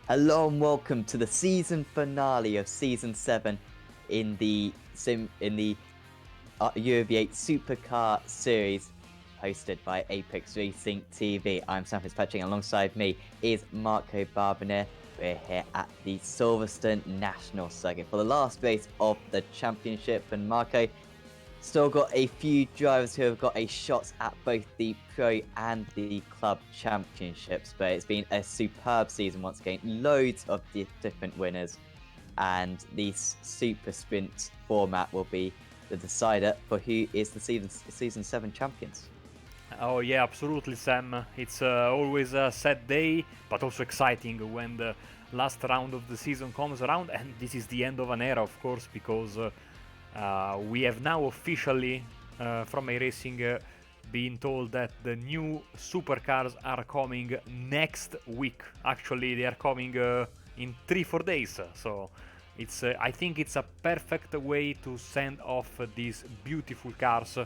Hello and welcome to the season finale of season 7 in the UV8 SuperCar series hosted by Apex Racing TV. I'm Sam Fitzpatrick, and alongside me is Marco Barbonet. We're here at the Silverstone National Circuit for the last race of the championship, and Marco, still got a few drivers who have got a shot at both the Pro and the Club Championships, but it's been a superb season once again. Loads of different winners, and this Super Sprint format will be the decider for who is the season 7 champions. Oh yeah, absolutely, Sam. It's always a sad day, but also exciting when the last round of the season comes around, and this is the end of an era, of course, because we have now officially, from iRacing, been told that the new supercars are coming next week. Actually, they are coming in 3-4 days. So it's I think it's a perfect way to send off these beautiful cars.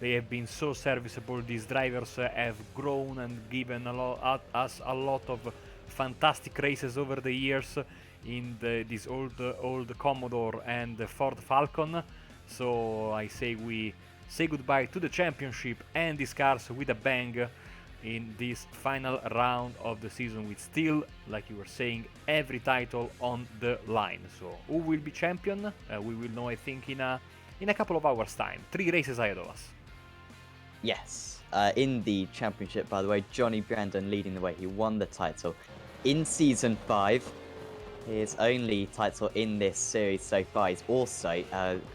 They have been so serviceable. These drivers have grown and given us a lot of fantastic races over the years in this old Commodore and the Ford Falcon. So I say we say goodbye to the championship and these cars with a bang in this final round of the season, with still, like you were saying, every title on the line. So who will be champion? We will know, I think, in a couple of hours time. 3 races ahead of us. Yes, in the championship, by the way, Johnny Brandon leading the way. He won the title in season 5. His only title in this series so far. He's also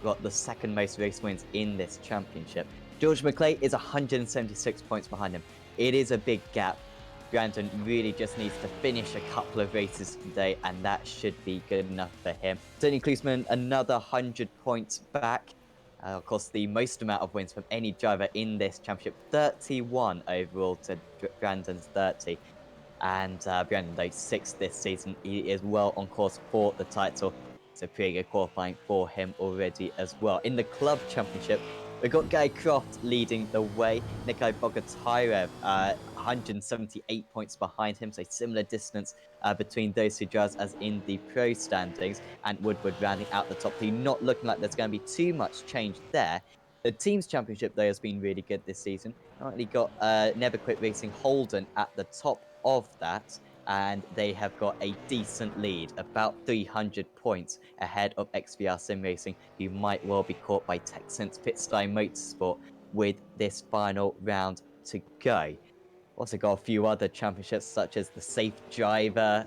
got the second most race wins in this championship. George McClay is 176 points behind him. It is a big gap. Brandon really just needs to finish a couple of races today, and that should be good enough for him. Tony Klusman, another 100 points back. Of course, the most amount of wins from any driver in this championship, 31 overall to Brandon's 30. And Brandon, though, 6th this season. He is well on course for the title. So pretty good qualifying for him already as well. In the Club Championship, we've got Guy Croft leading the way. Nikolai Bogotyrev, 178 points behind him. So similar distance between those two drivers as in the Pro standings. And Woodward rounding out the top 3. Not looking like there's going to be too much change there. The Teams Championship, though, has been really good this season. Currently got Never Quit Racing Holden at the top of that, and they have got a decent lead, about 300 points ahead of XVR Sim Racing, who might well be caught by Texans Pitstone Motorsport with this final round to go. Also got a few other championships, such as the Safe Driver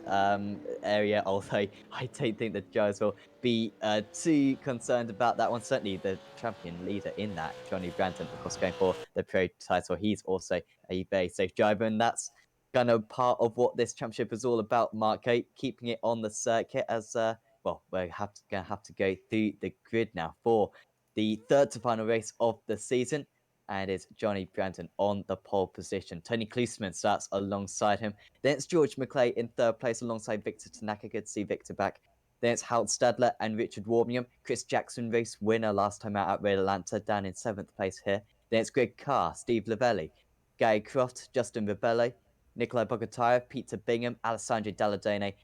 area, although I don't think the drivers will be too concerned about that one. Certainly the champion leader in that, Johnny Brandon, of course, going for the Pro title. He's also a very safe driver, and that's kind of part of what this championship is all about, Marco, keeping it on the circuit as, well, we're going to have to go through the grid now for the third to final race of the season, and it's Johnny Brandon on the pole position. Tony Klusman starts alongside him. Then it's George McClay in third place alongside Victor Tanaka. Good to see Victor back. Then it's Hal Stadler and Richard Warmingham. Chris Jackson, race winner last time out at Red Atlanta, down in 7th place here. Then it's Greg Carr, Steve Lavelli, Gary Croft, Justin Ribello, Nikolai Bogotyrev, Peter Bingham, Alessandro Dalladone,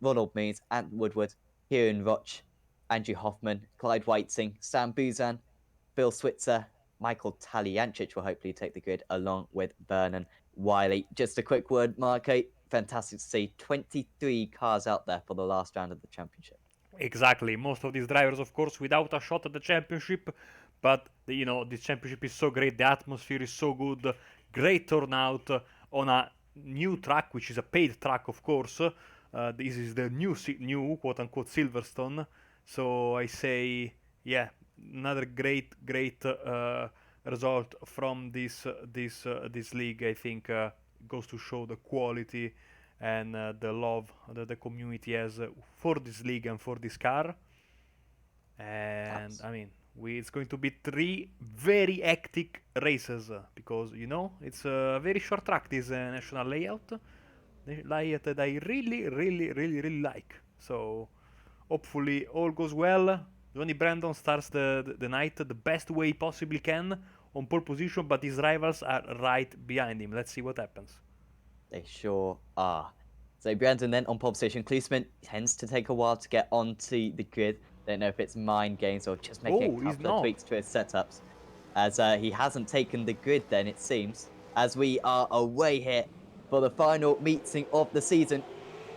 Ronald Means, Ant Woodward, Kieran Roch, Andrew Hoffman, Clyde Whiting, Sam Buzan, Phil Switzer, Michael Taliancic will hopefully take the grid along with Vernon Wiley. Just a quick word, Marco. Fantastic to see 23 cars out there for the last round of the championship. Exactly. Most of these drivers, of course, without a shot at the championship, but this championship is so great. The atmosphere is so good. Great turnout on a new track, which is a paid track, of course. This is the new quote unquote Silverstone. So I say, yeah, another great result from this league. I think goes to show the quality and the love that the community has for this league and for this car. And Abs- I mean, it's going to be 3 very hectic races because it's a very short track. This national layout, the layout that I really like. So hopefully all goes well. Johnny Brandon starts the night the best way he possibly can on pole position, but his rivals are right behind him. Let's see what happens. They sure are. So Brandon then on pole position. Klusman tends to take a while to get onto the grid. Don't know if it's mind games or just making a Oh, he's couple of not. tweaks to his setups. As he hasn't taken the grid then, it seems. As we are away here for the final meeting of the season.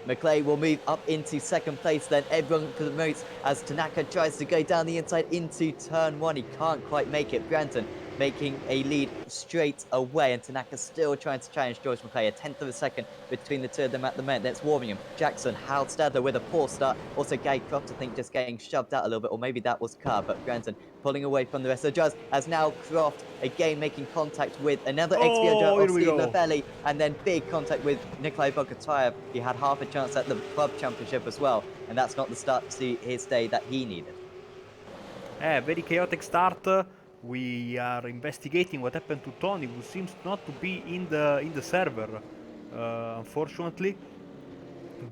McClay will move up into second place then. Everyone promotes as Tanaka tries to go down the inside into turn 1. He can't quite make it. Brandon making a lead straight away, and Tanaka still trying to challenge George McClay. A tenth of a second between the two of them at the moment. That's Warmingham. Jackson, Hal Stadler with a poor start. Also, Gary Croft, I think, just getting shoved out a little bit, or maybe that was Carr, but Brandon pulling away from the rest of the drivers as now Croft again making contact with another XPO driver Oh, of here we Steve go. Lavelli, and then big contact with Nikolai Bogotayev. He had half a chance at the club championship as well, and that's not the start to his day that he needed. Very chaotic start. We are investigating what happened to Tony, who seems not to be in the server. Unfortunately,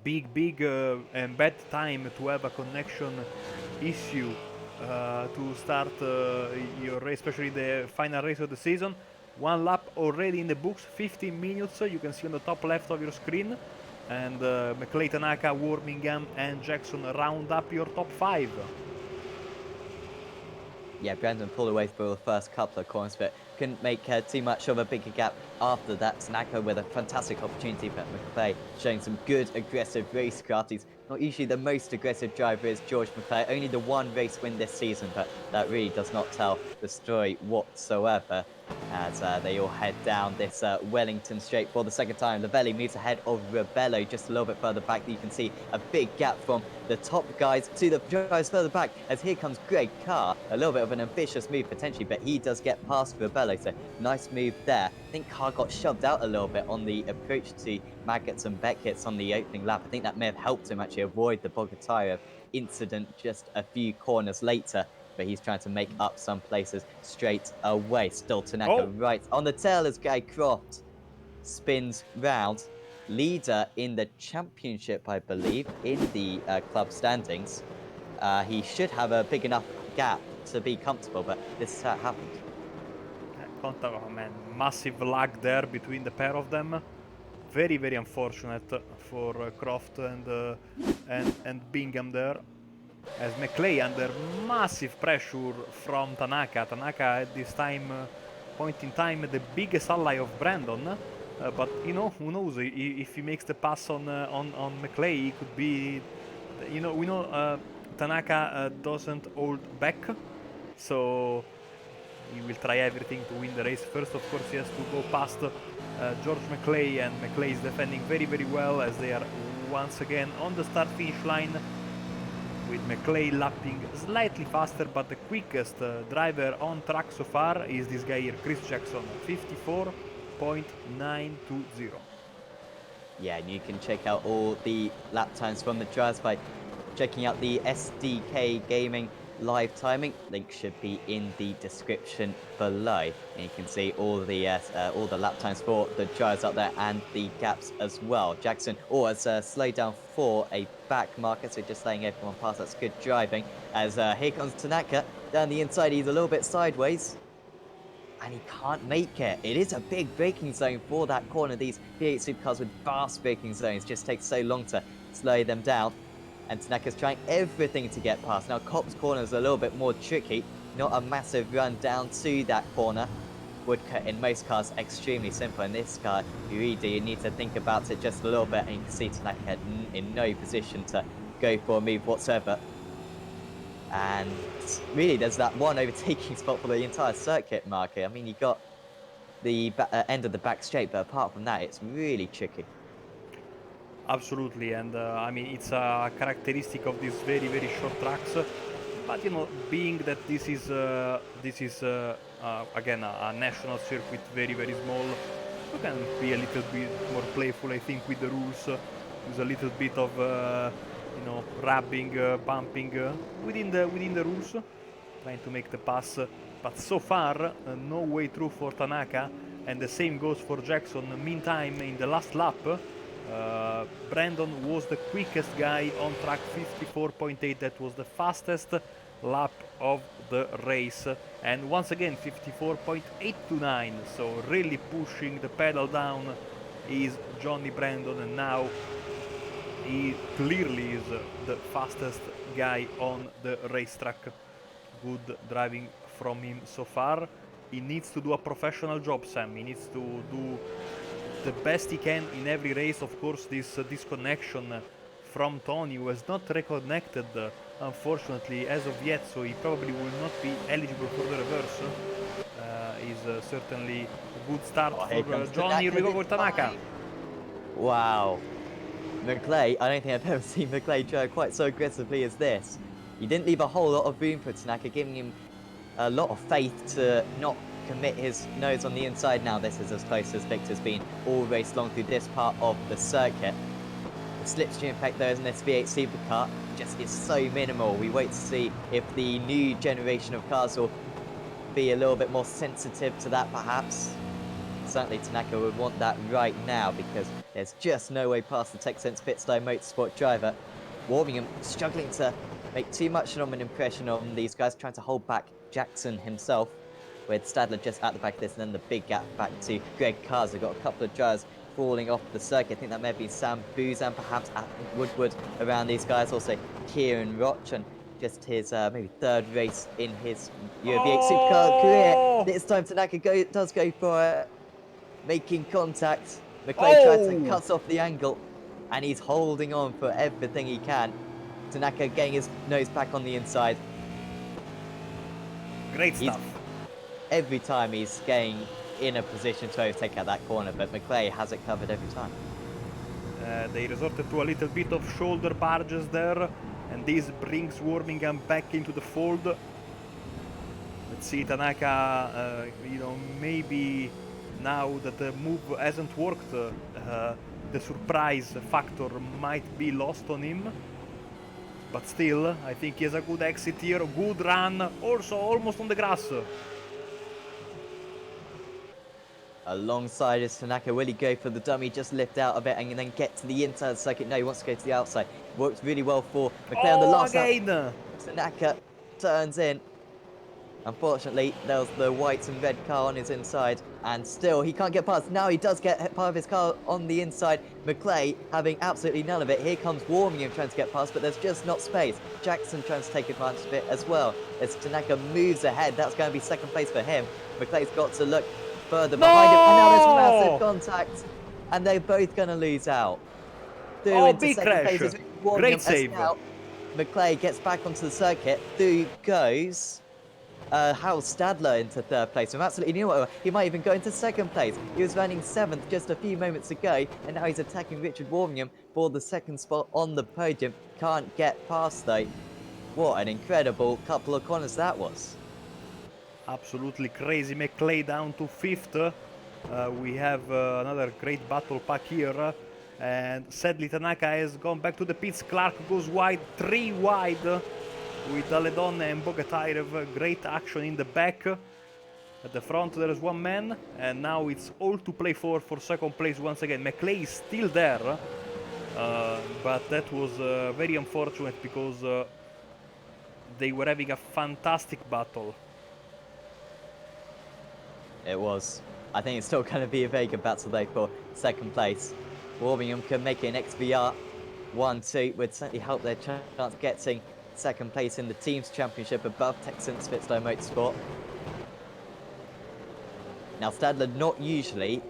big and bad time to have a connection issue to start your race, especially the final race of the season. One lap already in the books, 15 minutes. You can see on the top left of your screen. And McClay, Tanaka, Warmingham, and Jackson round up your top 5. Yeah, Brandon pulled away for the first couple of corners, but couldn't make too much of a bigger gap after that. Tanaka with a fantastic opportunity, but McClay showing some good aggressive racecraft. He's not usually the most aggressive driver, is George McClay. Only the one race win this season, but that really does not tell the story whatsoever. As they all head down this Wellington straight for the second time. Lavelli moves ahead of Rebello just a little bit further back. You can see a big gap from the top guys to the guys further back, as here comes Greg Carr. A little bit of an ambitious move potentially, but he does get past Rebello, so nice move there. I think Carr got shoved out a little bit on the approach to Maggots and Beckett's on the opening lap. I think that may have helped him actually avoid the Bogotayev incident just a few corners later, but he's trying to make up some places straight away. Still Tanaka right on the tail as Guy Croft spins round. Leader in the championship, I believe, in the club standings. He should have a big enough gap to be comfortable, but this is how it happened. Oh man, massive lag there between the pair of them. Very unfortunate for Croft and Bingham there. As McClay under massive pressure from Tanaka. Tanaka at this point in time, the biggest ally of Brandon. But you know, who knows? If he makes the pass on McClay, he could be. We know Tanaka doesn't hold back, so he will try everything to win the race. First, of course, he has to go past George McClay, and McClay is defending very well as they are once again on the start-finish line, with McClay lapping slightly faster, but the quickest driver on track so far is this guy here, Chris Jackson, 54.920. Yeah, and you can check out all the lap times from the drivers by checking out the SDK Gaming live timing. Link should be in the description below, and you can see all the lap times for the drivers up there and the gaps as well. Jackson has slowed down for a back marker, so just letting everyone pass. That's good driving. As here comes Tanaka down the inside. He's a little bit sideways, and he can't make it. It is a big braking zone for that corner. These V8 supercars with fast braking zones just take so long to slow them down. And Tanaka's trying everything to get past. Now, Cop's corner is a little bit more tricky. Not a massive run down to that corner. Woodcut in most cars extremely simple. In this car, you really need to think about it just a little bit. And you can see Tanaka in no position to go for a move whatsoever. And really, there's that one overtaking spot for the entire circuit marker. I mean, you got the end of the back straight, but apart from that, it's really tricky. Absolutely, and I mean, it's a characteristic of these very short tracks. But you know, being that this is again a national circuit, very small, you can be a little bit more playful, I think, with the rules. Use a little bit of rubbing, bumping within the rules, trying to make the pass. But so far, no way through for Tanaka, and the same goes for Jackson. Meantime, in the last lap, Brandon was the quickest guy on track, 54.8. That was the fastest lap of the race, and once again 54.829. So really pushing the pedal down is Johnny Brandon, and now He clearly is the fastest guy on the racetrack. Good driving from him so far. He needs to do a professional job, Sam. He needs to do the best he can in every race. Of course, this disconnection from Tony, who has not reconnected, unfortunately, as of yet, so he probably will not be eligible for the reverse. Is certainly a good start Oh, for here comes John. Here we Tanaka go this for Tanaka. time. Wow. McClay, I don't think I've ever seen McClay drive quite so aggressively as this. He didn't leave a whole lot of room for Tanaka, giving him a lot of faith to not commit his nose on the inside. Now this is as close as Victor's been all race long through this part of the circuit. The slipstream impact though in this V8 Supercar just is so minimal. We wait to see if the new generation of cars will be a little bit more sensitive to that perhaps. Certainly Tanaka would want that right now because there's just no way past the TechSense Pitstone Motorsport driver. Warmingham struggling to make too much of an impression on these guys, trying to hold back Jackson himself, with Stadler just at the back of this, and then the big gap back to Greg Carr's. They've got a couple of drivers falling off the circuit. I think that may have been Sam Bouzan, perhaps Woodward around these guys. Also Kieran Roch, and just his maybe third race in his Euro V8 Supercar career. This time Tanaka does go for it, making contact. McClay tries to cut off the angle, and he's holding on for everything he can. Tanaka getting his nose back on the inside. Great stuff. Every time he's getting in a position to overtake at that corner, but McClay has it covered every time. They resorted to a little bit of shoulder barges there, and this brings Warmingham back into the fold. Let's see, Tanaka, maybe now that the move hasn't worked, the surprise factor might be lost on him. But still, I think he has a good exit here, good run, also almost on the grass. Alongside is Tanaka. Will he go for the dummy, just lift out a bit and then get to the inside of the circuit? No, he wants to go to the outside. Works really well for McClay on the last lap. Tanaka turns in. Unfortunately, there was the white and red car on his inside, and still he can't get past. Now he does get part of his car on the inside. McClay having absolutely none of it. Here comes Warmingham trying to get past, but there's just not space. Jackson trying to take advantage of it as well. As Tanaka moves ahead, that's going to be second place for him. McClay's got to look further behind him, and now there's massive contact, and they're both going to lose out. Through into big second crash. place. Great save. Now, McClay gets back onto the circuit. Through goes Harold Stadler into third place. I'm absolutely new. He might even go into second place. He was running 7th just a few moments ago, and now he's attacking Richard Warmingham for the second spot on the podium. Can't get past though. What an incredible couple of corners that was. Absolutely crazy. McClay down to 5th. We have another great battle pack here. And sadly Tanaka has gone back to the pits. Clark goes wide, 3 wide. With Aledon and Bogatyrov, great action in the back. At the front there is one man, and now it's all to play for second place once again. McClay is still there, but that was very unfortunate because they were having a fantastic battle. It was. I think it's still going to be a very good battle though for second place. Warmingham can make it an XVR 1-2, would certainly help their chance of getting second place in the team's championship above TechSense Pitstone Motorsport. Now Stadler not usually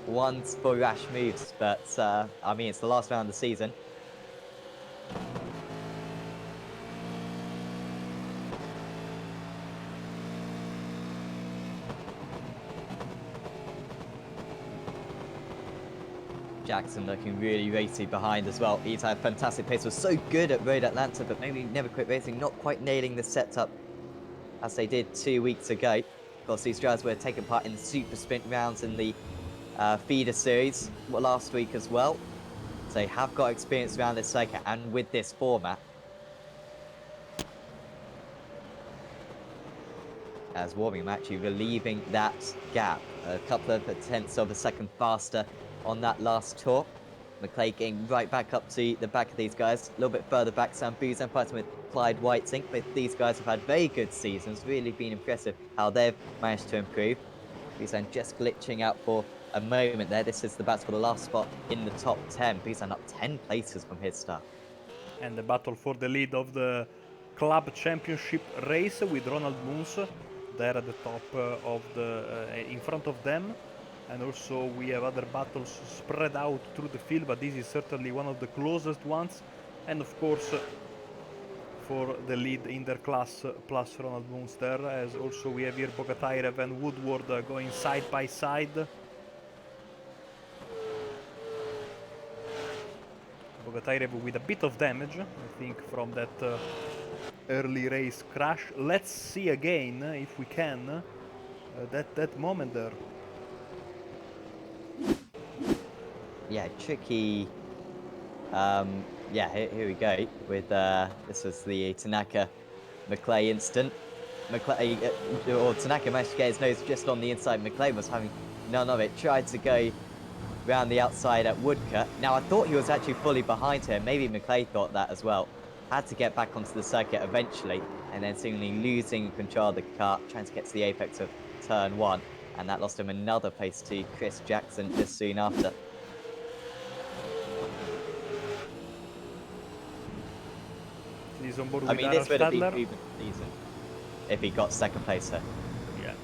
one for rash moves, but I mean it's the last round of the season. Jackson looking really racy behind as well. He's had fantastic pace, was so good at Road Atlanta, but maybe never quit racing, not quite nailing the setup as they did 2 weeks ago. Of course, these drivers were taking part in the super sprint rounds in the feeder series last week as well. So they have got experience around this circuit and with this format. As Warmingham actually relieving that gap, a couple of tenths of a second faster on that last tour. McClay getting right back up to the back of these guys. A little bit further back, Sam Bouzan fighting with Clyde Whiting. But these guys have had very good seasons. Really been impressive how they've managed to improve. Bouzan just glitching out for a moment there. This is the battle for the last spot in the top 10. Buzan up 10 places from his start. And the battle for the lead of the club championship race with Ronald Moons there at the top in front of them. And also we have other battles spread out through the field, but this is certainly one of the closest ones. And of course, for the lead in their class plus Ronald Moons there, as also we have here Bogatairev and Woodward going side by side. Bogatairev with a bit of damage, I think, from that early race crash. Let's see again, if we can, that moment there. Yeah, tricky. Yeah, here we go. With this was the Tanaka McClay incident. Tanaka managed to get his nose just on the inside. McClay was having none of it. Tried to go round the outside at Woodcut. Now I thought he was actually fully behind him. Maybe McClay thought that as well. Had to get back onto the circuit eventually, and then seemingly losing control of the car, trying to get to the apex of turn 1, and that lost him another place to Chris Jackson just soon after. He's on board I with mean, this would have been Stadler. proven season if he got second place there. Yeah.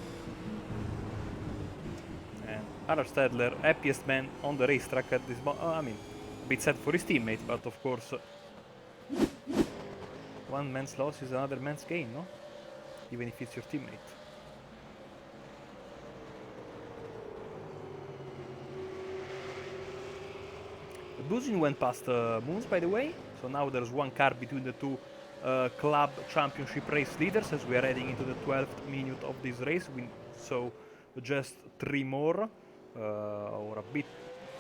And Ara Stadler, happiest man on the racetrack at this moment. I mean, a bit sad for his teammate, but of course, one man's loss is another man's gain, no? Even if it's your teammate. Buzyn went past Moons, by the way, so now there's one car between the two club championship race leaders as we are heading into the 12th minute of this race. So just 3 more, or a bit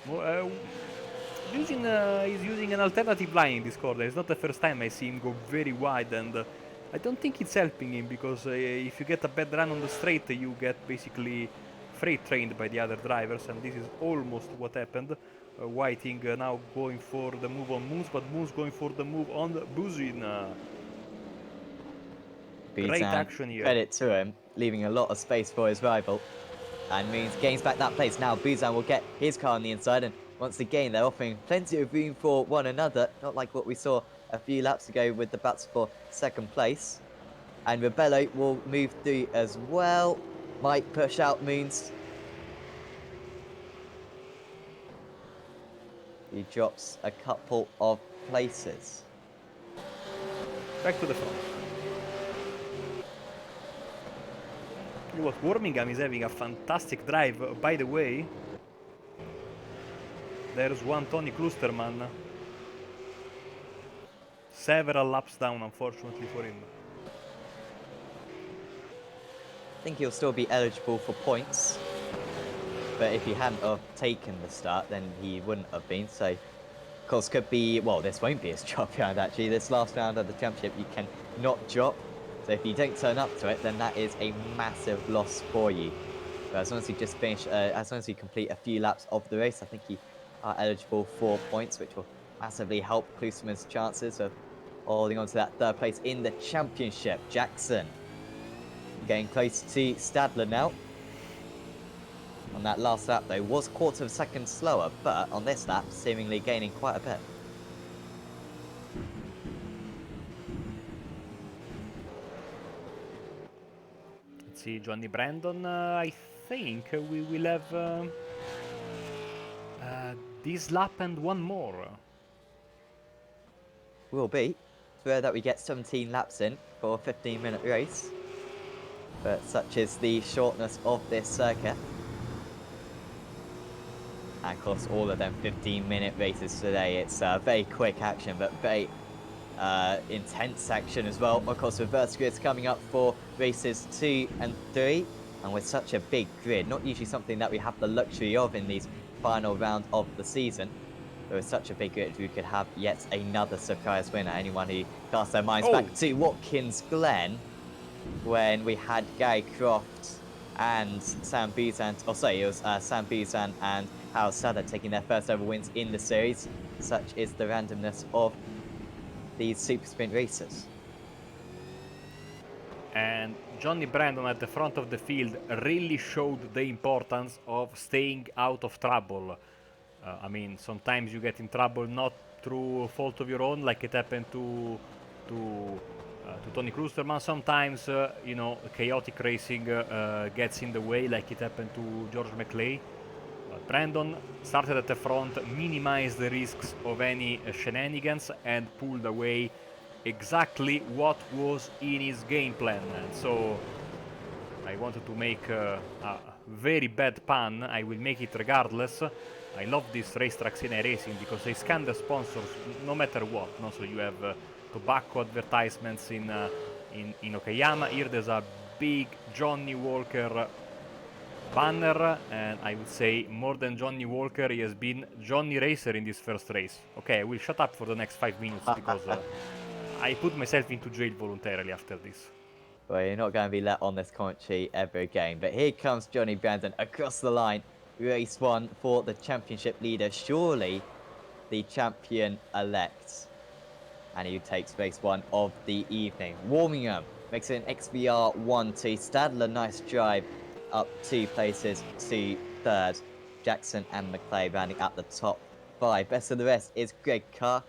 more. Buzyn is using an alternative line in this corner. It's not the first time I see him go very wide, and I don't think it's helping him, because if you get a bad run on the straight, you get basically freight trained by the other drivers, and this is almost what happened. Whiting now going for the move on Moons, but Moons going for the move on Buzyn. Great action here. Credit to him, leaving a lot of space for his rival. And Moons gains back that place. Now Buzyn will get his car on the inside, and once again they're offering plenty of room for one another, not like what we saw a few laps ago with the battle for second place. And Rebello will move through as well, might push out Moons. He drops a couple of places. Back to the front. You know what, Birmingham is having a fantastic drive, by the way. There's one Tony Klusterman. Several laps down, unfortunately for him. I think he'll still be eligible for points. But if he hadn't have taken the start, then he wouldn't have been. So, of course, could be... Well, this won't be his drop round, actually. This last round of the championship, you can not drop. So if you don't turn up to it, then that is a massive loss for you. But as long as you just finish... as long as you complete a few laps of the race, I think you are eligible for points, which will massively help Klusman's chances of holding on to that third place in the championship. Jackson getting close to Stadler now. On that last lap, though, was quarter of a second slower, but on this lap, seemingly gaining quite a bit. Let's see, Johnny Brandon. I think we will have this lap and one more. Will be. It's rare that we get 17 laps in for a 15-minute race, but such is the shortness of this circuit. And of course, all of them 15-minute races today. It's very quick action, but very intense action as well. Of course, reverse grids coming up for races 2 and 3. And with such a big grid, not usually something that we have the luxury of in these final round of the season. But with such a big grid, we could have yet another surprise winner. Anyone who cast their minds back to Watkins Glen, when we had Gary Croft and Sam Buzyn, oh sorry, it was Sam Buzyn and Hal Stadler taking their first ever wins in the series. Such is the randomness of these super sprint races. And Johnny Brandon at the front of the field really showed the importance of staying out of trouble. I mean, sometimes you get in trouble not through a fault of your own, like it happened to Tony Klusterman. Sometimes, chaotic racing gets in the way, like it happened to George McClay. But Brandon started at the front, minimized the risks of any shenanigans, and pulled away exactly what was in his game plan. And so I wanted to make a very bad pun. I will make it regardless. I love these racetracks in racing because they scan the sponsors no matter what. No? So you have tobacco advertisements in Okayama. Here there's a big Johnny Walker banner, and I would say more than Johnny Walker, he has been Johnny Racer in this first race. Okay, I will shut up for the next 5 minutes because I put myself into jail voluntarily after this. Well, you're not going to be let on this commentary ever again. But here comes Johnny Brandon across the line. Race 1 for the championship leader. Surely the champion-elect. And he takes race 1 of the evening. Warmingham makes it an XVR 1-2. Stadler, nice drive up 2 places to 3rd. Jackson and McClay rounding at the top 5. Best of the rest is Greg Carr.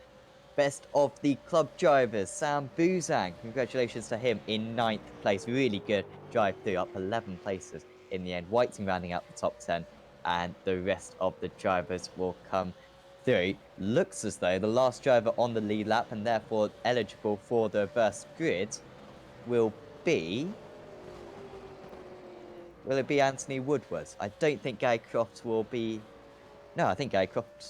Best of the club drivers, Sam Buzang. Congratulations to him in 9th place. Really good drive through, up 11 places in the end. Whiting rounding out the top 10, and the rest of the drivers will come through. Looks as though the last driver on the lead lap and therefore eligible for the reverse grid will be... Will it be Anthony Woodward? I don't think Guy Croft will be... No, I think Guy Croft...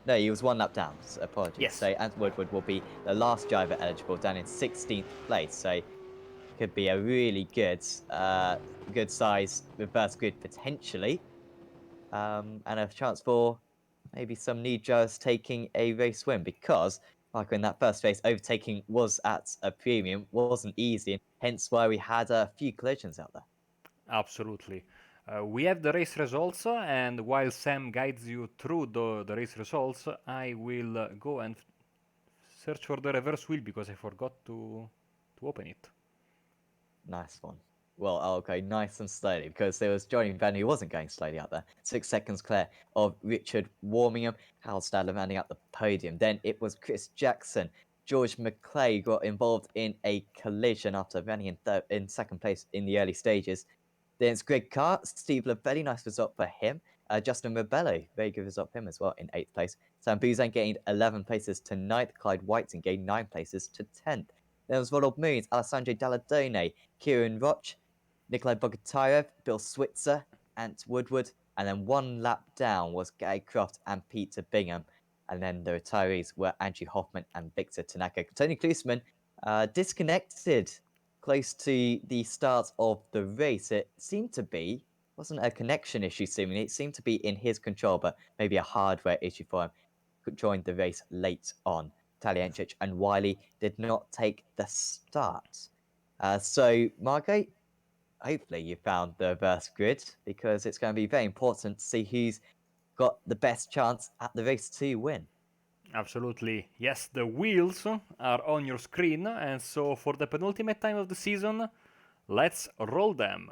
No, he was 1 lap down. So apologies. Yes. So Anthony Woodward will be the last driver eligible, down in 16th place. So could be a really good, good size reverse grid potentially, and a chance for maybe some new drivers taking a race win, because Michael, in that first race, overtaking was at a premium, wasn't easy, and hence why we had a few collisions out there. Absolutely. We have the race results, and while Sam guides you through the race results, I will go and search for the reverse wheel because I forgot to open it. Nice one. Well, I'll go nice and slowly because there was Johnny Van who wasn't going slowly out there. 6 seconds clear of Richard Warmingham, Hal Stadler rounding out the podium. Then it was Chris Jackson. George McClay got involved in a collision after running in second place in the early stages. Then it's Greg Carr, Steve very nice result for him. Justin Rebello, very good result for him as well in 8th place. Sam Buzan gained 11 places to 9th. Clyde Whiting gained 9 places to 10th. There was Ronald Moons, Alessandro Dalladone, Kieran Roch, Nikolai Bogotyrev, Bill Switzer, Ant Woodward, and then 1 lap down was Gary Croft and Peter Bingham. And then the retirees were Andrew Hoffman and Victor Tanaka. Tony Klusman disconnected close to the start of the race. It seemed to be, wasn't a connection issue seemingly, it seemed to be in his control, but maybe a hardware issue for him. Joined the race late on. Taliancic and Wiley did not take the start. So, Margot, hopefully you found the reverse grid, because it's going to be very important to see who's got the best chance at the race to win. Absolutely. Yes, the wheels are on your screen, and so for the penultimate time of the season, let's roll them.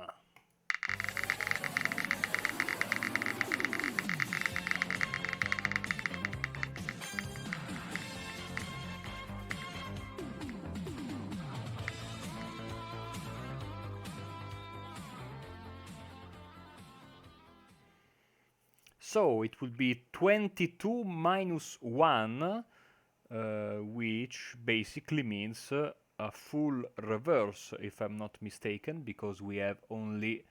So it will be 22 minus 1, which basically means a full reverse, if I'm not mistaken, because we have only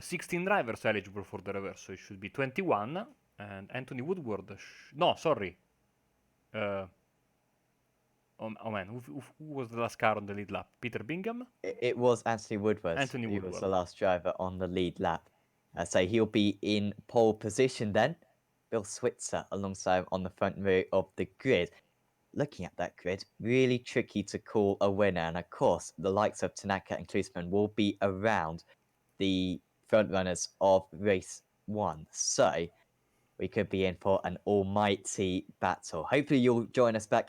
16 drivers eligible for the reverse, so it should be 21. And Anthony Woodward, no, sorry. Oh man, who was the last car on the lead lap? Peter Bingham? It was Anthony Woodward. Anthony He Woodward. was the last driver on the lead lap. So he'll be in pole position then. Bill Switzer alongside him on the front row of the grid. Looking at that grid, really tricky to call a winner. And of course, the likes of Tanaka and Klusman will be around the front runners of race 1. So we could be in for an almighty battle. Hopefully you'll join us back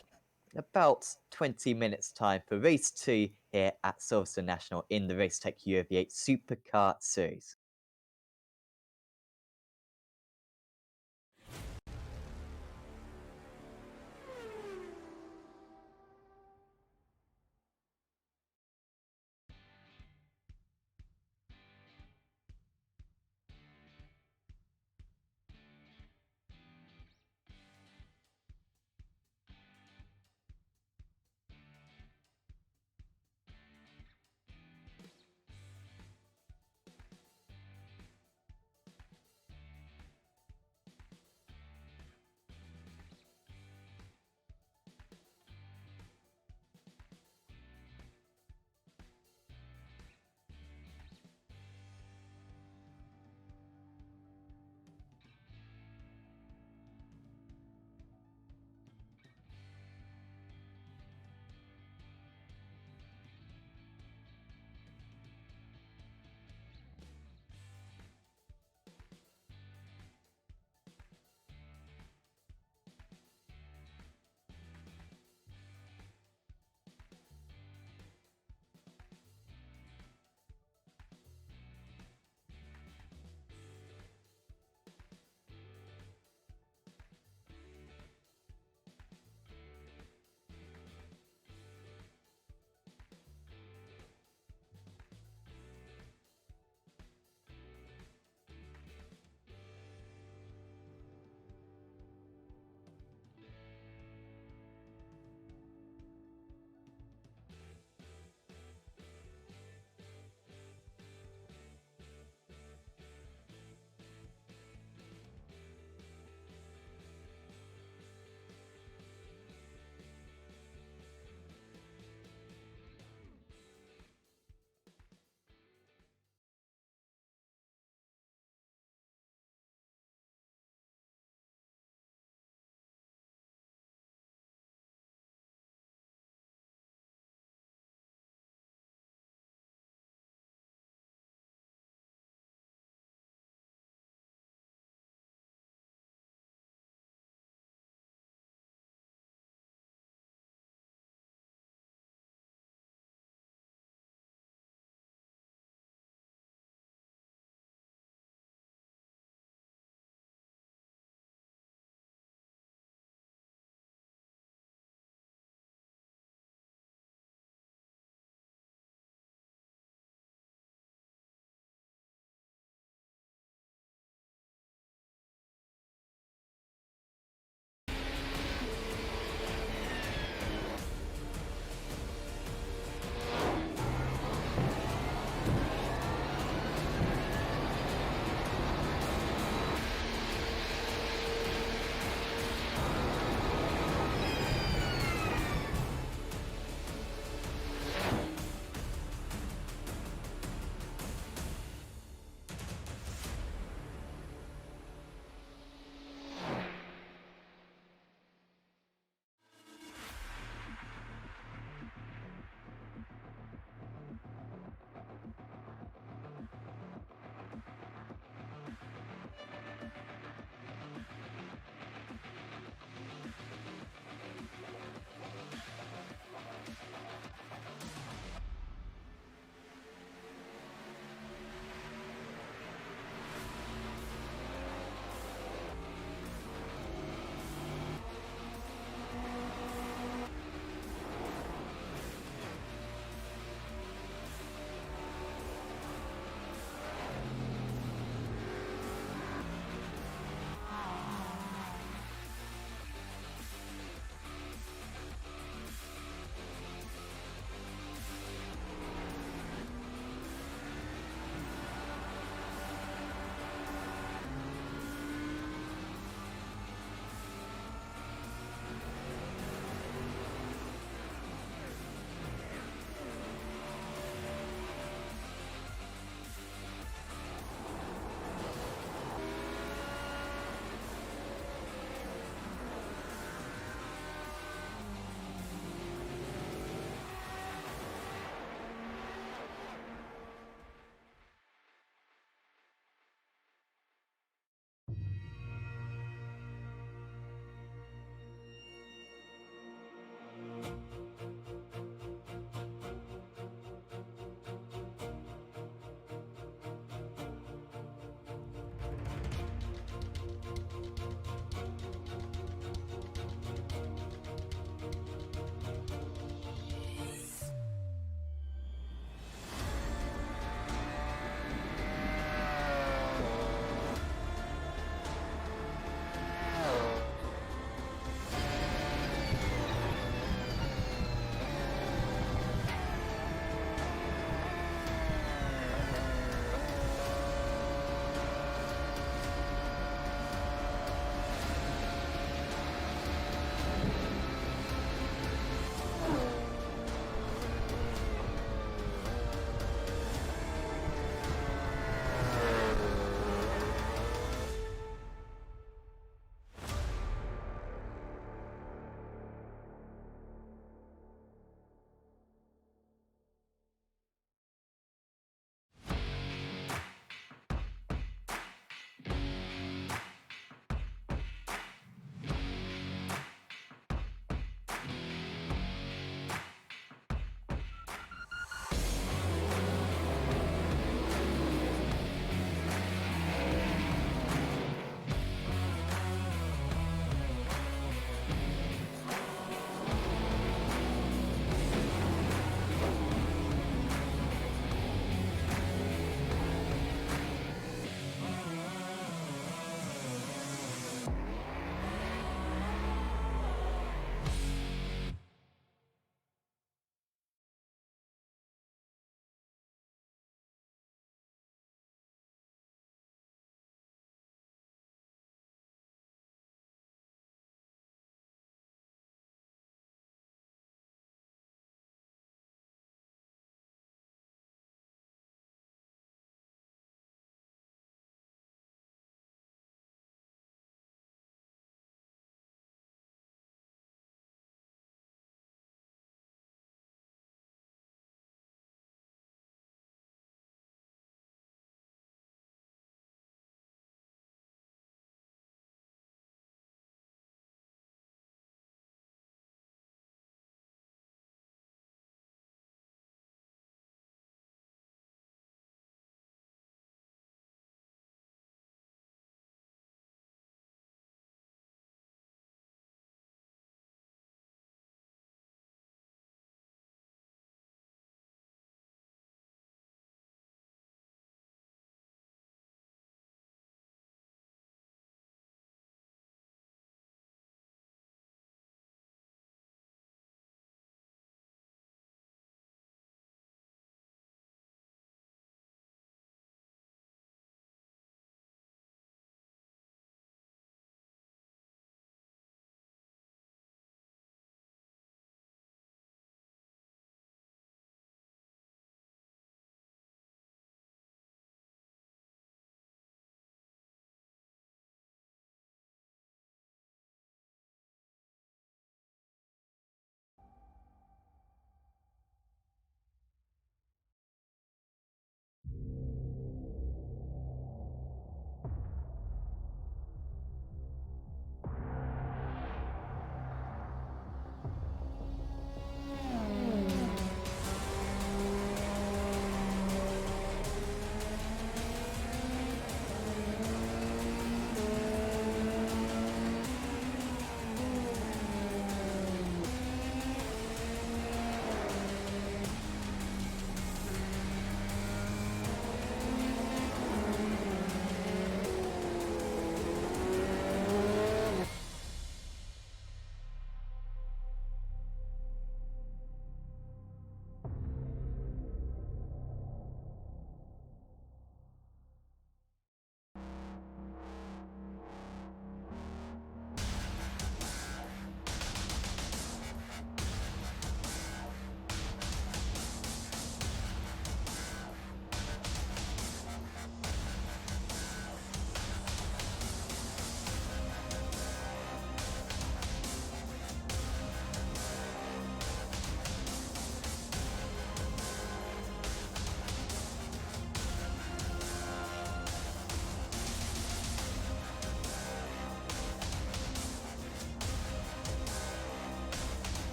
about 20 minutes time for race 2 here at Silverstone National in the Racetech UAV8 Supercar Series.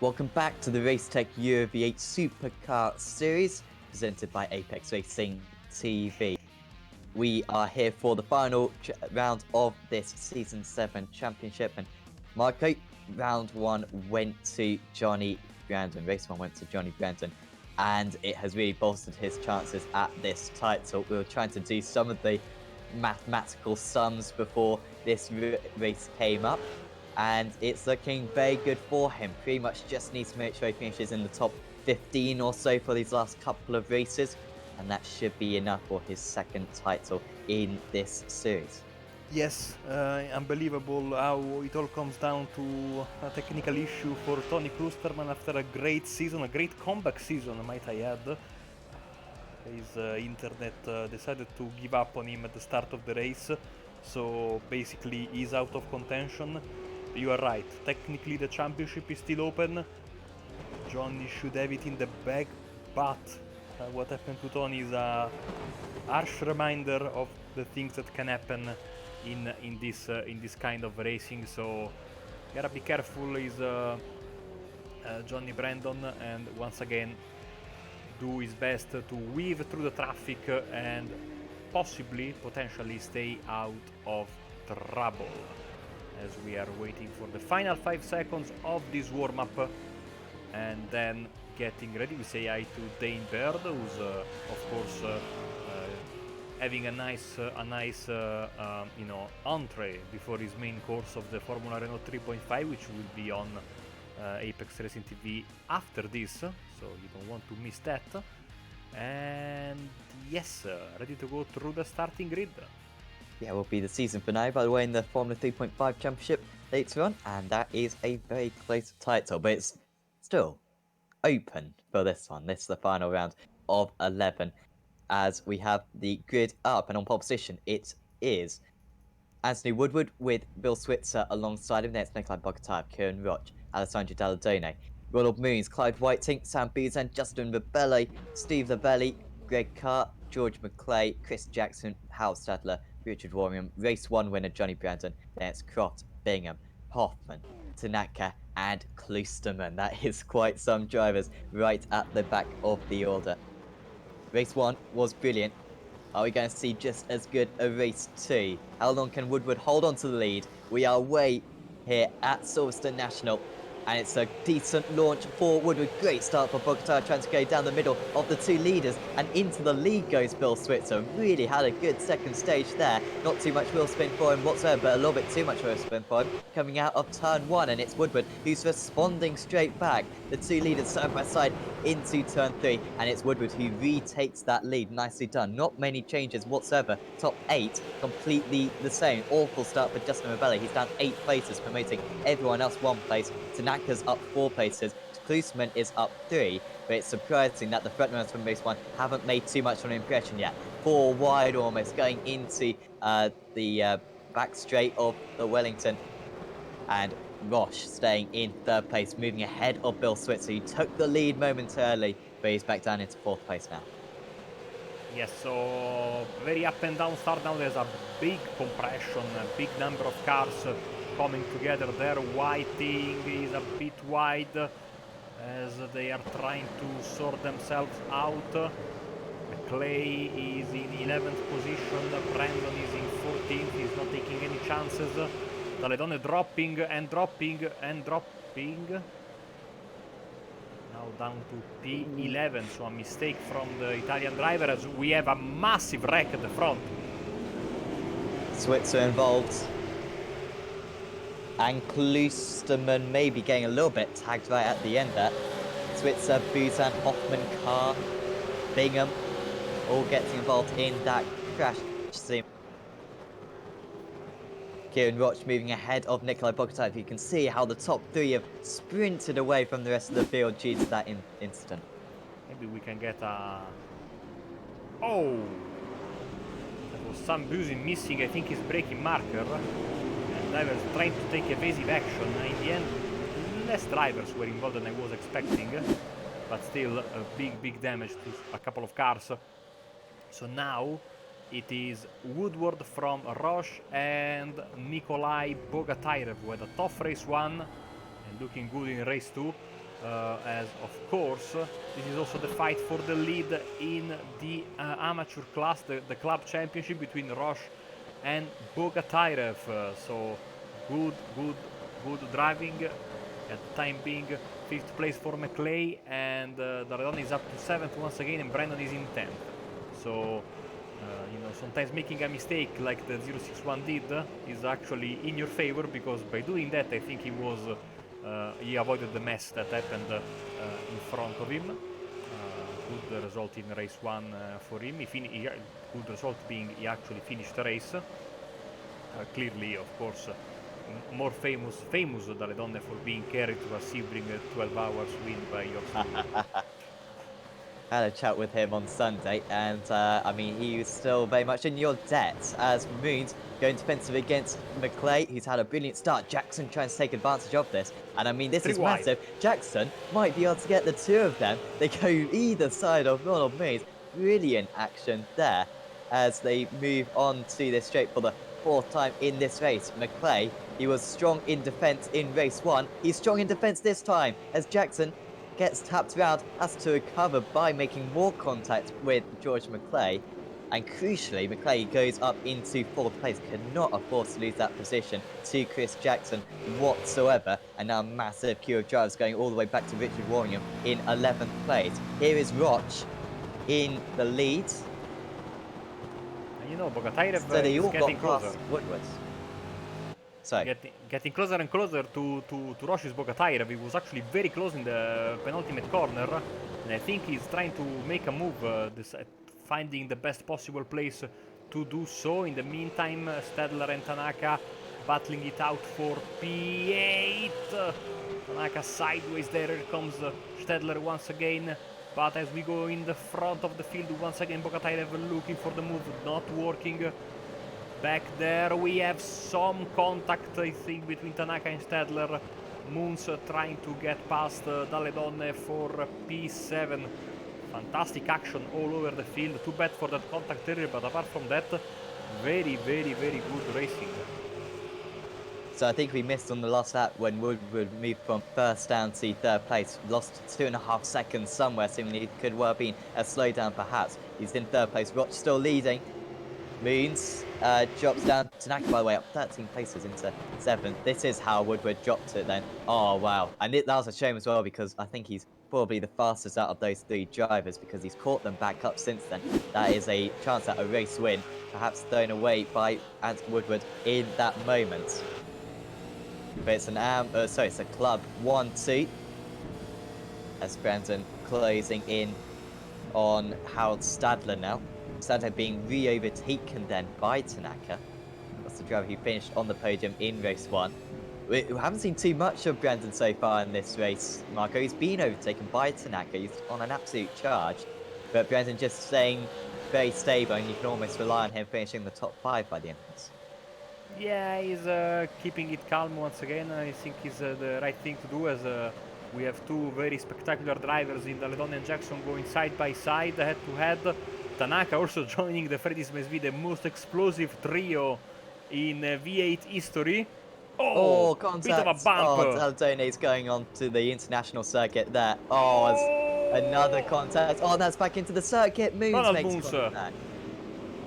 Welcome back to the Racetech Euro V8 Supercar Series, presented by Apex Racing TV. We are here for the final round of this Season 7 Championship, and Marco, round 1 went to Johnny Brandon. Race 1 went to Johnny Brandon, and it has really bolstered his chances at this title. We were trying to do some of the mathematical sums before this race came up, and it's looking very good for him. Pretty much just needs to make sure he finishes in the top 15 or so for these last couple of races, and that should be enough for his second title in this series. Yes, unbelievable how it all comes down to a technical issue for Tony Klusterman after a great season, a great comeback season, might I add. His internet decided to give up on him at the start of the race, so basically he's out of contention. You are right, technically the championship is still open. Johnny should have it in the bag, but what happened to Tony is a harsh reminder of the things that can happen in this kind of racing. So gotta be careful. Is Johnny Brandon, and once again do his best to weave through the traffic and potentially stay out of trouble, as we are waiting for the final 5 seconds of this warm-up, and then getting ready. We say hi to Dane Bird, who's of course having a nice entree before his main course of the Formula Renault 3.5, which will be on Apex Racing TV after this, so you don't want to miss that. And yes, ready to go through the starting grid. Yeah, will be the season finale, by the way, in the Formula 3.5 Championship later on, and that is a very close title, but it's still open for this one. This is the final round of 11, as we have the grid up, and on pole position it is Anthony Woodward with Bill Switzer alongside him. Next, Nikolai Bogatyrev, Kieran Roch, Alessandro Dalladone, Ronald Moons, Clyde Whiting, Sam Buzan, Justin Rebelli, Steve Labelli, Greg Carr, George McClay, Chris Jackson, Hal Stadler, Richard Warriam, Race 1 winner Johnny Brandon. Then it's Crott, Bingham, Hoffman, Tanaka, and Klusterman. That is quite some drivers right at the back of the order. Race 1 was brilliant. Are we going to see just as good a race 2? How long can Woodward hold on to the lead? We are away here at Silverstone National, and it's a decent launch for Woodward. Great start for Bogatyrev, trying to go down the middle of the 2 leaders, and into the lead goes Bill Switzer. Really had a good second stage there. Not too much wheel spin for him whatsoever, but a little bit too much wheel spin for him. Coming out of turn 1, and it's Woodward who's responding straight back. The 2 leaders side by side into turn 3, and it's Woodward who retakes that lead. Nicely done. Not many changes whatsoever. Top 8 completely the same. Awful start for Justin Rebelli. He's down 8 places, promoting everyone else 1 place. Tanaka's up 4 places. Klusterman is up 3, but it's surprising that the front runners from race 1 haven't made too much of an impression yet. 4 wide almost, going into the back straight of the Wellington, and Roche staying in 3rd place, moving ahead of Bill Switzer. He took the lead momentarily, but he's back down into 4th place now. Yes, so very up and down start now. There's a big compression, a big number of cars coming together there. Whiting is a bit wide as they are trying to sort themselves out. Clay is in 11th position, Brandon is in 14th, he's not taking any chances. Dalladone dropping and dropping and dropping. Now down to P11, so a mistake from the Italian driver, as we have a massive wreck at the front. Switzer involved, and Klusterman maybe getting a little bit tagged right at the end there. Switzer, Buzan, Hoffman, Carr, Bingham, all getting involved in that crash. Kieran Roch moving ahead of Nikolai Bogatyrev. You can see how the top 3 have sprinted away from the rest of the field due to that incident. Maybe we can get a... Oh! That was Sam Buzan missing, I think, his braking marker. And drivers trying to take evasive action. In the end, less drivers were involved than I was expecting. But still, a big damage to a couple of cars. So now it is Woodward from Roche and Nikolai Bogatyrev with a tough race 1 and looking good in race 2. as of course this is also the fight for the lead in the amateur class, the club championship between Roche and Bogatayrev. So good driving at the time being. 5th place for McClay, and Daredon is up to 7th once again, and Brandon is in 10th. So you know, sometimes making a mistake like the 061 did is actually in your favor, because by doing that I think he avoided the mess that happened in front of him. Good result in race 1 for him. Good result being he actually finished the race. Clearly, of course, more famous Daledonne for being carried to a Sebring 12 hours win by your I had a chat with him on Sunday, and I mean, he was still very much in your debt, as Moons going defensive against McClay, who's had a brilliant start. Jackson trying to take advantage of this, and I mean, this is wide. massive. Jackson might be able to get the two of them. They go either side of Ronald Moons. Brilliant action there as they move on to this straight for the 4th time in this race. McClay, he was strong in defense in race 1. He's strong in defense this time as Jackson gets tapped around, has to recover by making more contact with George McClay. And crucially, McClay goes up into 4th place, cannot afford to lose that position to Chris Jackson whatsoever. And now a massive queue of drivers going all the way back to Richard Warringham in 11th place. Here is Roch in the lead. And you know, Bogatayrev So they is all getting got closer. past Woodward. So Getting closer and closer to Roche's Bogatayrev. He was actually very close in the penultimate corner, and I think he's trying to make a move, finding the best possible place to do so. In the meantime, Stadler and Tanaka battling it out for P8. Tanaka sideways there. Here comes Stadler once again. But as we go in the front of the field, once again Bogatayrev looking for the move, not working. Back there we have some contact, I think, between Tanaka and Stadler. Moons trying to get past Daledonne for P7. Fantastic action all over the field. Too bad for that contact area, but apart from that, very good racing. So I think we missed on the last lap when Woodward moved from 1st down to 3rd place. Lost 2.5 seconds somewhere, seemingly could well have been a slowdown perhaps. He's in 3rd place, Roch still leading. Moons drops down. Tanaka, by the way, up 13 places into 7th. This is how Woodward dropped it then. Oh, wow. And that was a shame as well, because I think he's probably the fastest out of those 3 drivers, because he's caught them back up since then. That is a chance at a race win, perhaps thrown away by Ant Woodward in that moment. But it's it's a club 1-2. As Brandon closing in on Harold Stadler now. Stadler being re-overtaken then by Tanaka. That's the driver who finished on the podium in race 1. We haven't seen too much of Brandon so far in this race, Marco. He's been overtaken by Tanaka. He's on an absolute charge. But Brandon just staying very stable, and you can almost rely on him finishing the top 5 by the end of this. Yeah, he's keeping it calm once again. I think it's the right thing to do, as we have 2 very spectacular drivers in Daledonne and Jackson going side by side, head to head. Tanaka also joining the Freddy Smesby, the most explosive trio in V8 history. Oh, contact. bit of a bump. Oh, Daledonne is going on to the international circuit there. Oh, another contact. Oh, that's back into the circuit. Moons makes contact.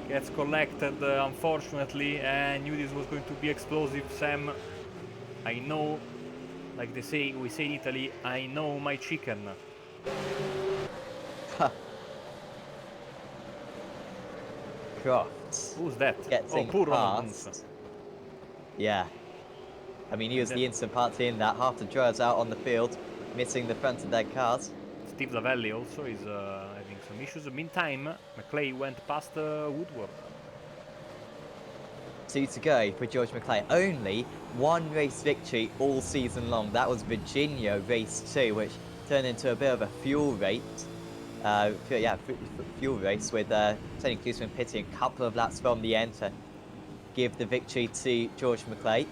Gets collected, unfortunately. I knew this was going to be explosive, Sam. I know, like we say in Italy, I know my chicken. Croft. Who's that? Getting poor past. Yeah. I mean, he was the instant party in that. Half the drivers out on the field, missing the front of their cars. Steve Lavelli also is having some issues. Meantime, McClay went past Woodward. 2 to go for George McClay. Only 1 race victory all season long. That was Virginia race 2, which turned into a bit of a fuel race. Fuel race with Tony Klusman pitting a couple of laps from the end to give the victory to George McClay.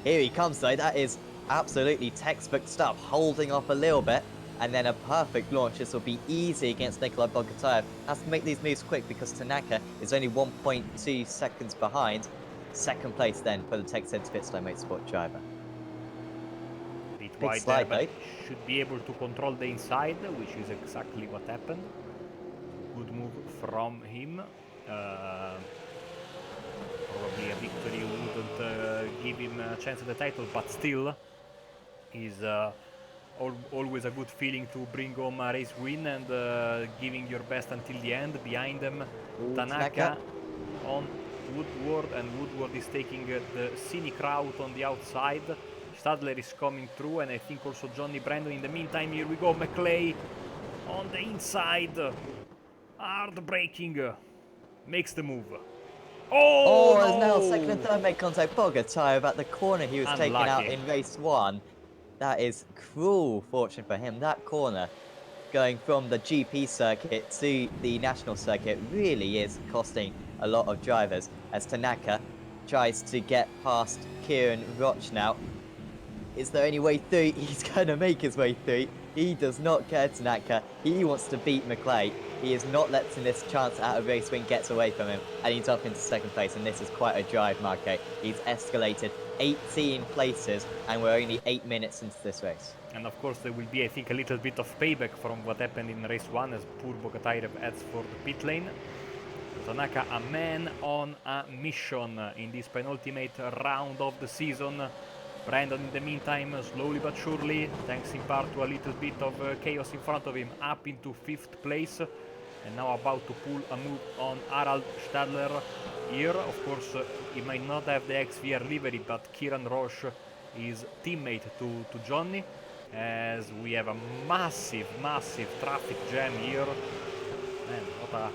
Here he comes though. That is absolutely textbook stuff. Holding off a little bit. And then a perfect launch. This will be easy against Nikolai Bogotayev. Has to make these moves quick because Tanaka is only 1.2 seconds behind. 2nd place then for the Tech Centre Pitstone Motorsport driver. Bit wide slide, there, but though. should be able to control the inside, which is exactly what happened. Good move from him. Probably a victory wouldn't give him a chance at the title, but still is always a good feeling to bring home a race win and giving your best until the end. Behind them, Ooh, Tanaka on Woodward, and Woodward is taking the scenic route on the outside. Stadler is coming through, and I think also Johnny Brandon. In the meantime, here we go, McClay on the inside. Hard braking. Makes the move. Oh, Oh, no! as now second and third make contact. Bogatyre about the corner he was taken out Unlucky. in race 1. That is cruel fortune for him. That corner going from the GP circuit to the national circuit really is costing a lot of drivers as Tanaka tries to get past Kieran Roch now. Is there any way through? He's going to make his way through. He does not care, Tanaka. He wants to beat McClay. He is not letting this chance at a race win get away from him. And he's up into second place. And this is quite a drive, Marco. He's escalated 18 places. And we're only 8 minutes into this race. And of course there will be, I think, a little bit of payback from what happened in race 1 as poor Bogatyre heads for the pit lane. Tanaka, a man on a mission in this penultimate round of the season. Brandon, in the meantime, slowly but surely, thanks in part to a little bit of chaos in front of him, up into 5th place. And now about to pull a move on Harald Stadler here. Of course, he might not have the XVR livery, but Kieran Roche is teammate to Johnny. As we have a massive traffic jam here. Man, what a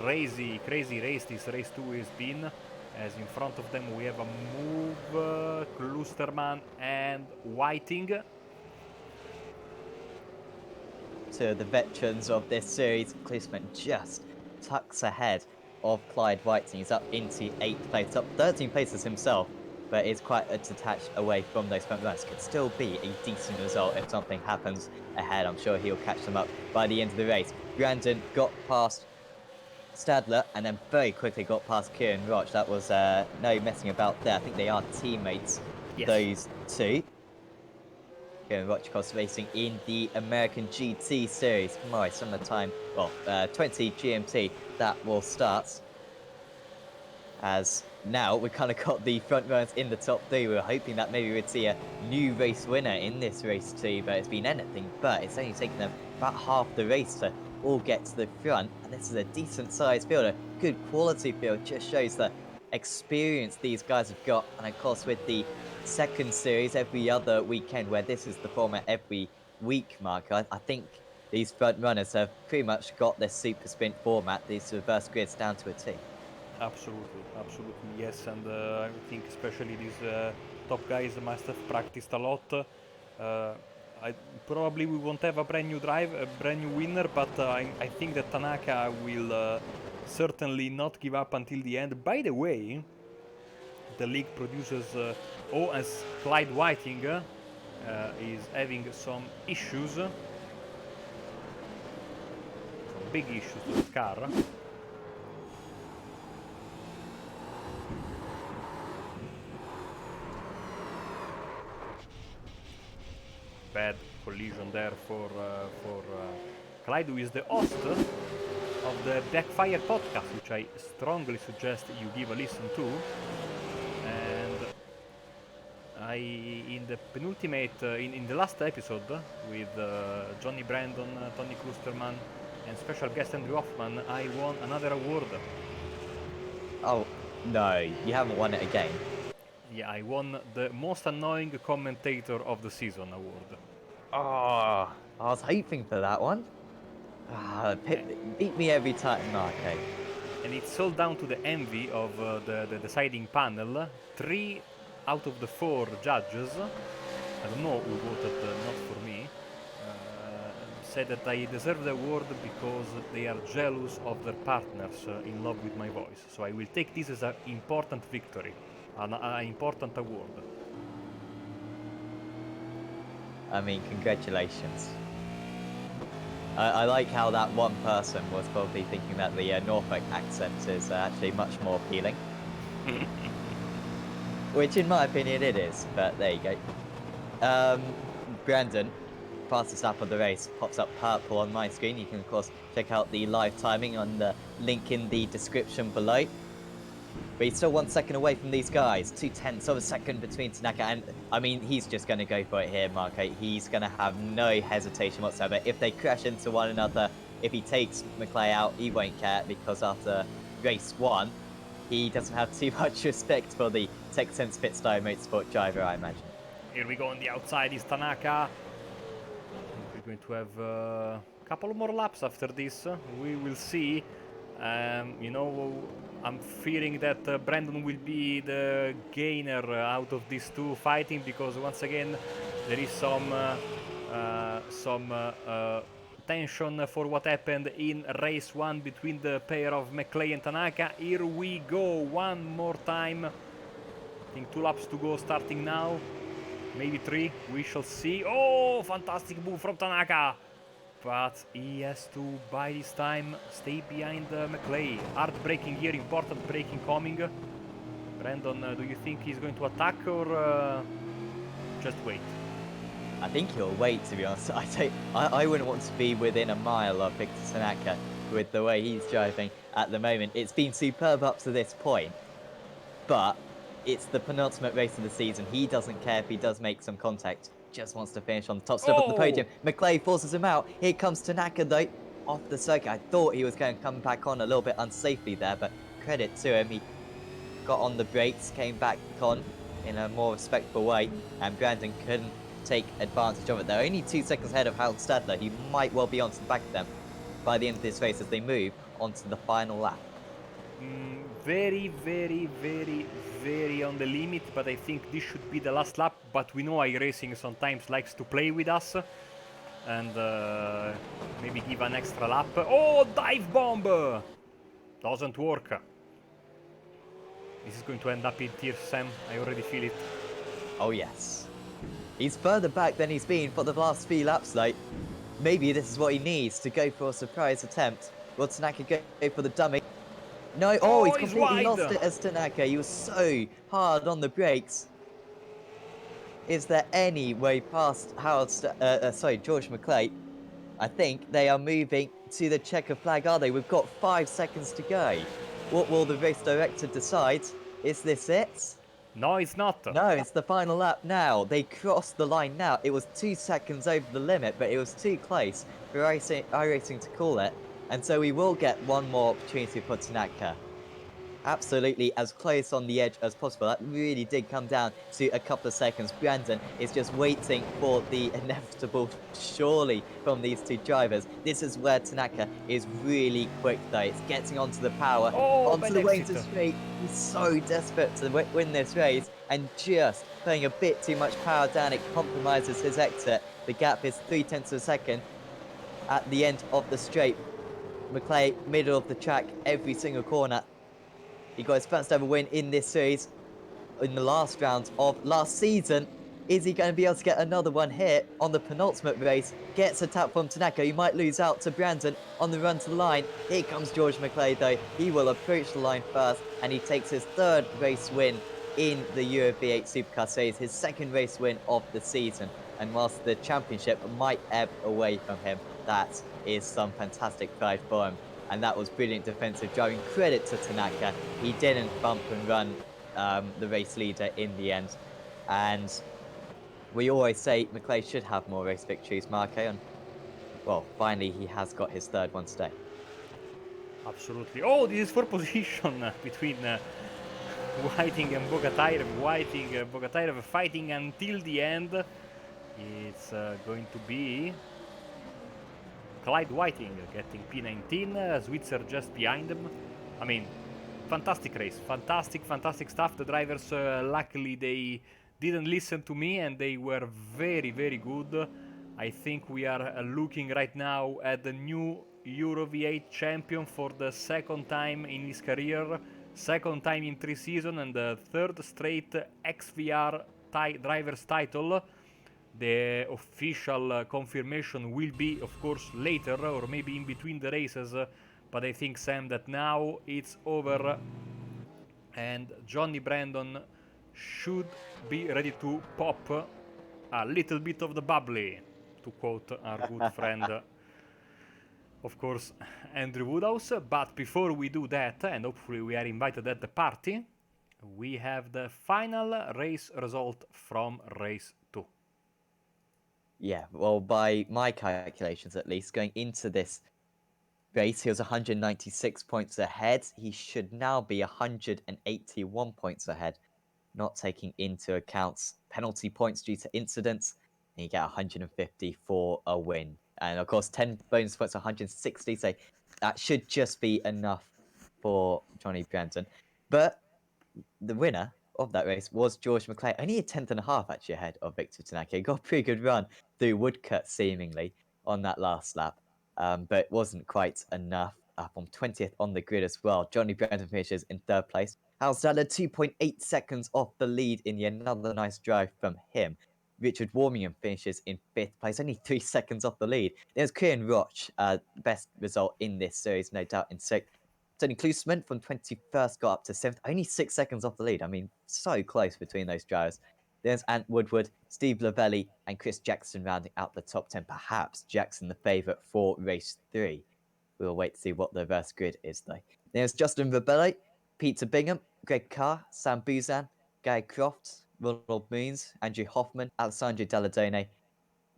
crazy race this race 2 has been. As in front of them we have a move, Klusterman and Whiting. To the veterans of this series, Klusterman just tucks ahead of Clyde Whiting. He's up into 8th place, up 13 places himself, but is quite detached away from those front runners. Could still be a decent result if something happens ahead. I'm sure he'll catch them up by the end of the race. Brandon got past Stadler and then very quickly got past Kieran Roch. That was no messing about there. I think they are teammates, Yes. those two. Kieran Roch, of course, racing in the American GT series tomorrow, summertime, well, 20 GMT, that will start. As now we kind of got the front runners in the top 3. We were hoping that maybe we'd see a new race winner in this race too, but it's been anything but. It's only taken them about half the race to all get to the front, and this is a decent sized field, a good quality field. Just shows the experience these guys have got. And of course with the second series every other weekend, where this is the format every week, Mark, I think these front runners have pretty much got their super sprint format, these reverse grids, down to a T. Absolutely, yes, and I think especially these top guys must have practiced a lot. Probably we won't have a brand new drive, a brand new winner, but I think that Tanaka will certainly not give up until the end. By the way, the league produces, as Clyde Whiting is having some issues, some big issues with his car. Bad collision there for Clyde, who is the host of the Backfire podcast, which I strongly suggest you give a listen to. And in the penultimate, in the last episode with Johnny Brandon, Tony Klusterman, and special guest Andrew Hoffman, I won another award. Oh, no, you haven't won it again. Yeah, I won the most annoying commentator of the season award. Oh, I was hoping for that one. Beat me every time, okay. And it's all down to the envy of the deciding panel. 3 out of the 4 judges, I don't know who voted not for me, said that I deserve the award because they are jealous of their partners in love with my voice. So I will take this as an important victory, an important award. I mean, congratulations. I like how that one person was probably thinking that the Norfolk accent is actually much more appealing. Which in my opinion it is, but there you go. Brandon, fastest lap of the race, pops up purple on my screen. You can, of course, check out the live timing on the link in the description below. But he's still 1 second away from these guys. 0.2 of a second between Tanaka and... I mean, he's just going to go for it here, Marco. He's going to have no hesitation whatsoever. If they crash into one another, if he takes McClay out, he won't care, because after race 1, he doesn't have too much respect for the TechSense Pitstone Motorsport driver, I imagine. Here we go on the outside is Tanaka. We're going to have a couple more laps after this. We will see. You know, I'm fearing that Brandon will be the gainer out of these two fighting, because once again there is some tension for what happened in race 1 between the pair of McClay and Tanaka. Here we go, one more time. I think 2 laps to go starting now. Maybe 3, we shall see. Oh, fantastic move from Tanaka. But he has to, by this time, stay behind McClay. Hard braking here, important braking coming. Brandon, do you think he's going to attack or just wait? I think he'll wait, to be honest. I wouldn't want to be within a mile of Victor Tanaka with the way he's driving at the moment. It's been superb up to this point, but it's the penultimate race of the season. He doesn't care if he does make some contact. Just wants to finish on the top step of the podium. McClay forces him out. Here comes Tanaka, though, off the circuit. I thought he was going to come back on a little bit unsafely there, but credit to him. He got on the brakes, came back on in a more respectful way, and Brandon couldn't take advantage of it. They're only 2 seconds ahead of Hal Stadler. He might well be onto the back of them by the end of this race as they move onto the final lap. Very, very, very, very on the limit, but I think this should be the last lap. But we know iRacing sometimes likes to play with us and maybe give an extra lap. Oh, dive bomb! Doesn't work. This is going to end up in tears, Sam. I already feel it. Oh, yes. He's further back than he's been for the last few laps, though. Maybe this is what he needs to go for a surprise attempt. Will Tanaka go for the dummy? No, he's completely lost it as Tanaka. He was so hard on the brakes. Is there any way past George McClay? I think they are moving to the checker flag, are they? We've got 5 seconds to go. What will the race director decide? Is this it? No, it's not. No, it's the final lap now. They crossed the line now. It was 2 seconds over the limit, but it was too close for iRacing to call it. And so we will get one more opportunity for Tanaka. Absolutely as close on the edge as possible. That really did come down to a couple of seconds. Brandon is just waiting for the inevitable surely from these two drivers. This is where Tanaka is really quick though. It's getting onto the power, onto the Wellington Straight. He's so desperate to win this race and just putting a bit too much power down. It compromises his exit. The gap is 0.3 of a second at the end of the straight. McClay, middle of the track, every single corner. He got his first ever win in this series in the last round of last season. Is he going to be able to get another one here on the penultimate race? Gets a tap from Tanaka. He might lose out to Brandon on the run to the line. Here comes George McClay though. He will approach the line first and he takes his 3rd race win in the Euro V8 Supercar Series, his 2nd race win of the season. And whilst the championship might ebb away from him, that is some fantastic pride for him. And that was brilliant defensive driving. Credit to Tanaka. He didn't bump and run the race leader in the end. And we always say McClay should have more race victories, Marco. And, well, finally he has got his 3rd one today. Absolutely. Oh, this is for position between Whiting and Bogatyrov. Whiting and Bogatyrov fighting until the end. It's going to be Clyde Whiting getting P19, Switzer just behind them. I mean, fantastic race, fantastic stuff. The drivers, luckily, they didn't listen to me and they were very, very good. I think we are looking right now at the new Euro V8 champion for the 2nd time in his career, 2nd time in 3 seasons, and the 3rd straight XVR drivers title. The official confirmation will be, of course, later or maybe in between the races, but I think, Sam, that now it's over and Johnny Brandon should be ready to pop a little bit of the bubbly, to quote our good friend, of course, Andrew Woodhouse. But before we do that, and hopefully we are invited at the party, we have the final race result from race 2. Yeah, well, by my calculations at least, going into this race, he was 196 points ahead. He should now be 181 points ahead, not taking into account penalty points due to incidents. And you get 150 for a win. And of course, 10 bonus points, 160. So that should just be enough for Johnny Brandon. But the winner of that race was George McClay, only a tenth and a half actually ahead of Victor Tanaka. He got a pretty good run through Woodcut seemingly on that last lap, but it wasn't quite enough. Up on 20th on the grid as well. Johnny Brandon finishes in third place. Hal Sadler 2.8 seconds off the lead in the another nice drive from him. Richard Warmingham finishes in fifth place, only 3 seconds off the lead. There's Kieran Roch, best result in this series, no doubt, in sixth. Tony Klusman from 21st got up to 7th, only 6 seconds off the lead. I mean, so close between those drivers. There's Ant Woodward, Steve Lavelli, and Chris Jackson rounding out the top 10. Perhaps Jackson the favourite for race 3. We'll wait to see what the reverse grid is, though. There's Justin Rebelli, Peter Bingham, Greg Carr, Sam Buzan, Guy Croft, Ronald Moons, Andrew Hoffman, Alessandro Dalladone,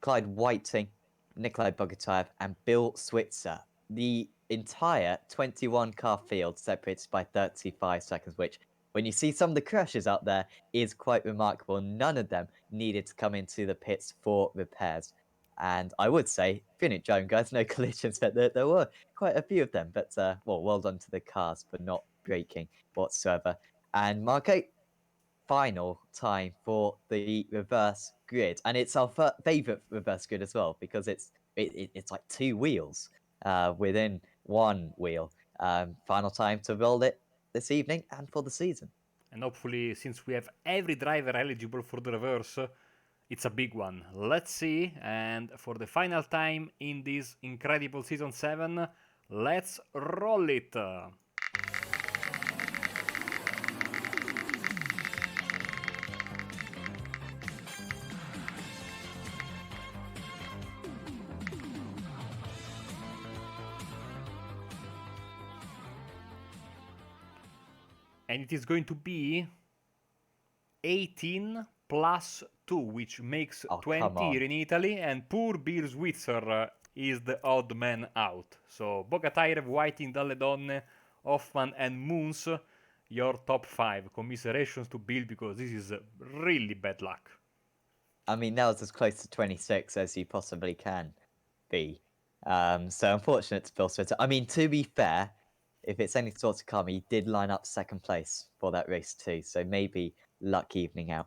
Clyde Whiting, Nikolai Bogotayev, and Bill Switzer. The entire 21-car field separated by 35 seconds, which, when you see some of the crashes out there, is quite remarkable. None of them needed to come into the pits for repairs. And I would say, brilliant job, guys, no collisions, but there were quite a few of them. But, well done to the cars for not braking whatsoever. And Marco, final time for the reverse grid, and it's our favorite reverse grid as well because it's like 2 wheels within 1 wheel. Final time to roll it this evening and for the season. And hopefully, since we have every driver eligible for the reverse, it's a big one. Let's see. And for the final time in this incredible season 7, let's roll it. And it is going to be 18 plus 2, which makes 20 here in Italy, and poor Bill Switzer is the odd man out. So Bogotayev, Whiting, Dalledonne, Hoffman, and Moons, your top 5. Commiserations to Bill, because this is really bad luck. I mean, that was as close to 26 as you possibly can be. So unfortunate to Bill Switzer. I mean, to be fair, if it's any sort of karma, he did line up second place for that race too, so maybe luck evening out.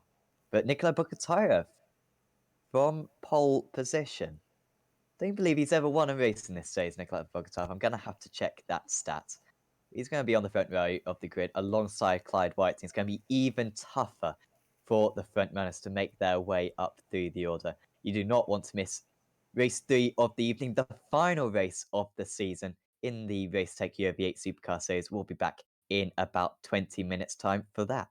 But Nikolai Bogotayev from pole position. Don't believe he's ever won a race in this stage, Nikolai Bogotayev. I'm going to have to check that stat. He's going to be on the front row of the grid alongside Clyde Whiting. It's going to be even tougher for the front runners to make their way up through the order. You do not want to miss race 3 of the evening, the final race of the season in the Racetech UV8 Supercar Series. We'll be back in about 20 minutes' time for that.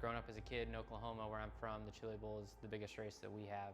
growing up as a kid in Oklahoma, where I'm from, the Chili Bowl is the biggest race that we have.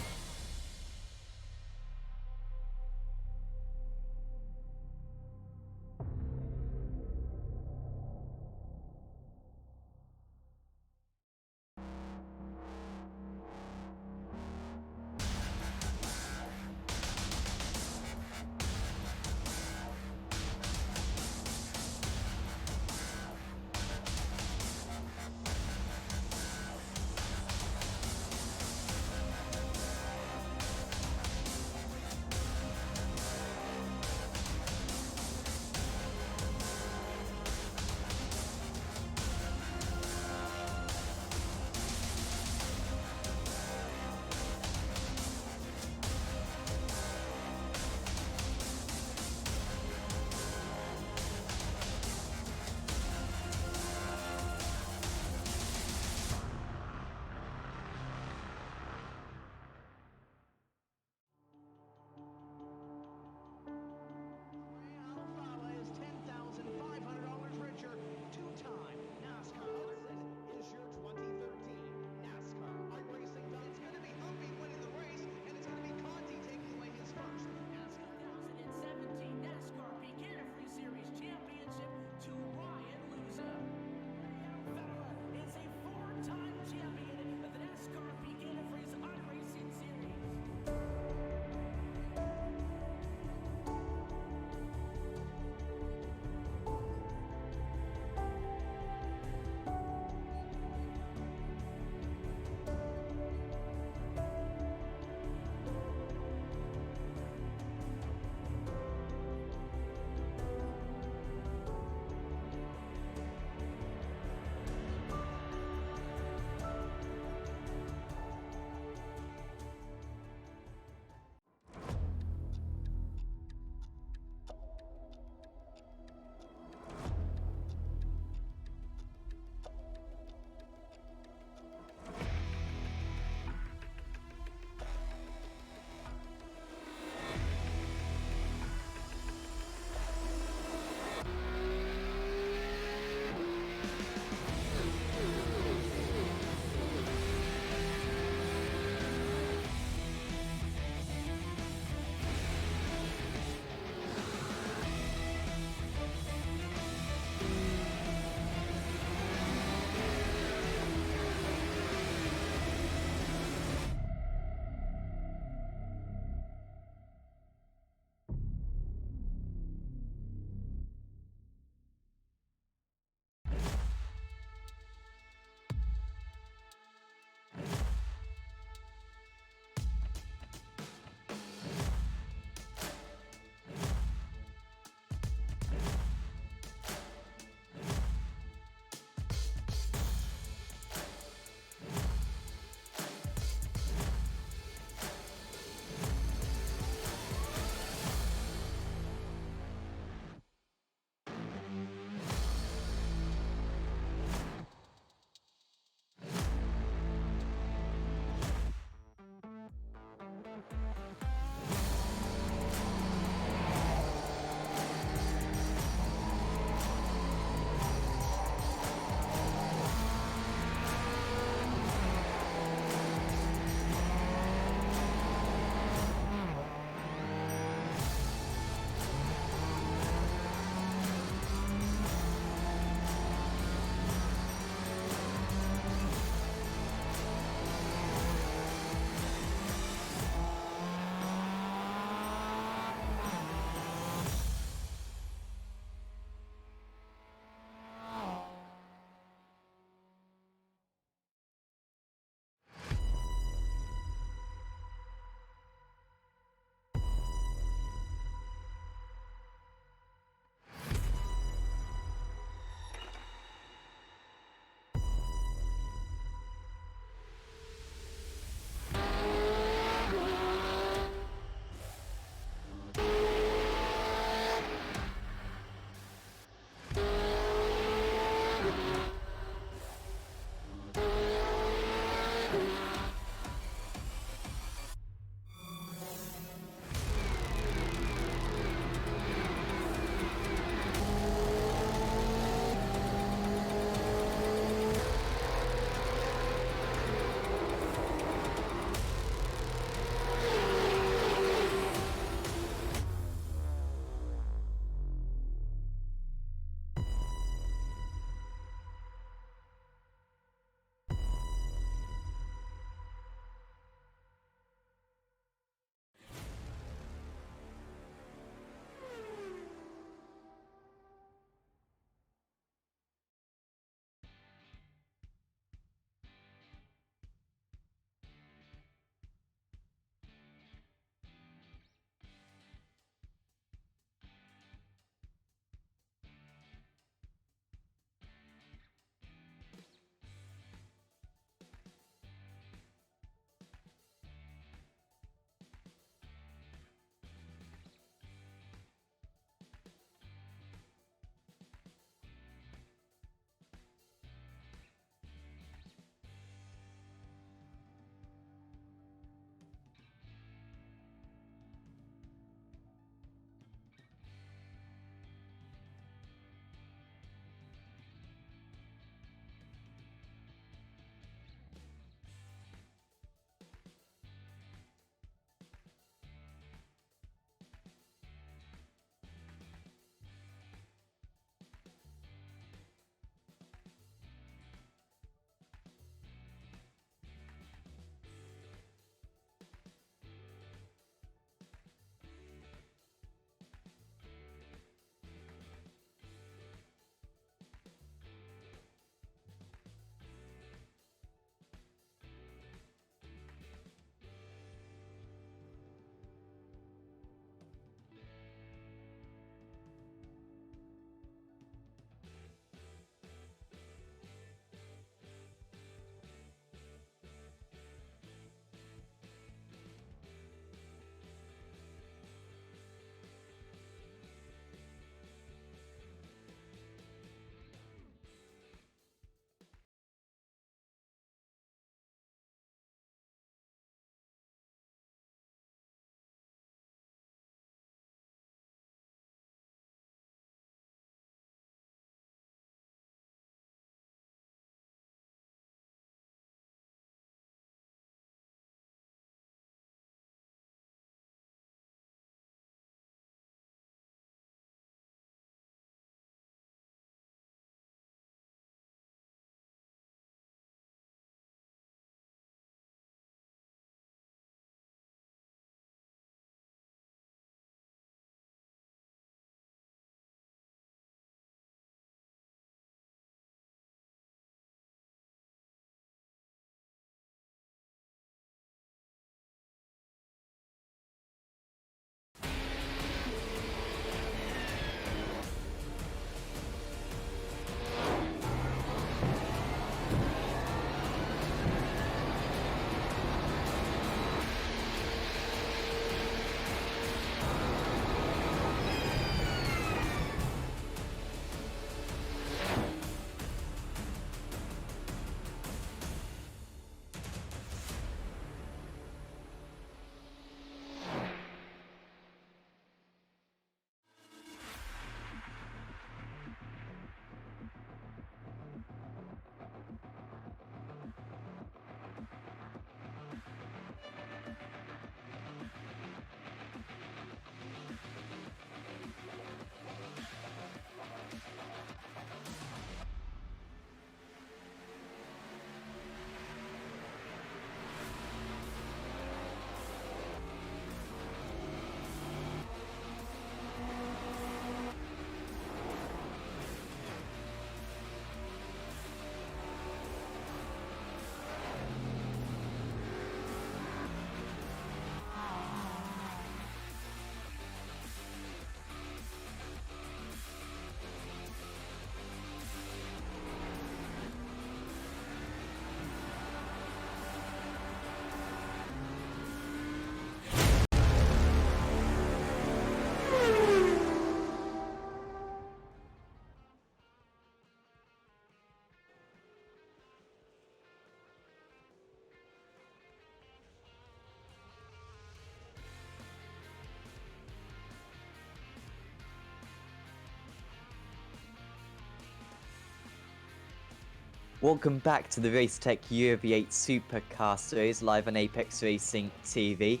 Welcome back to the Racetech UV8 Supercar Series live on Apex Racing TV.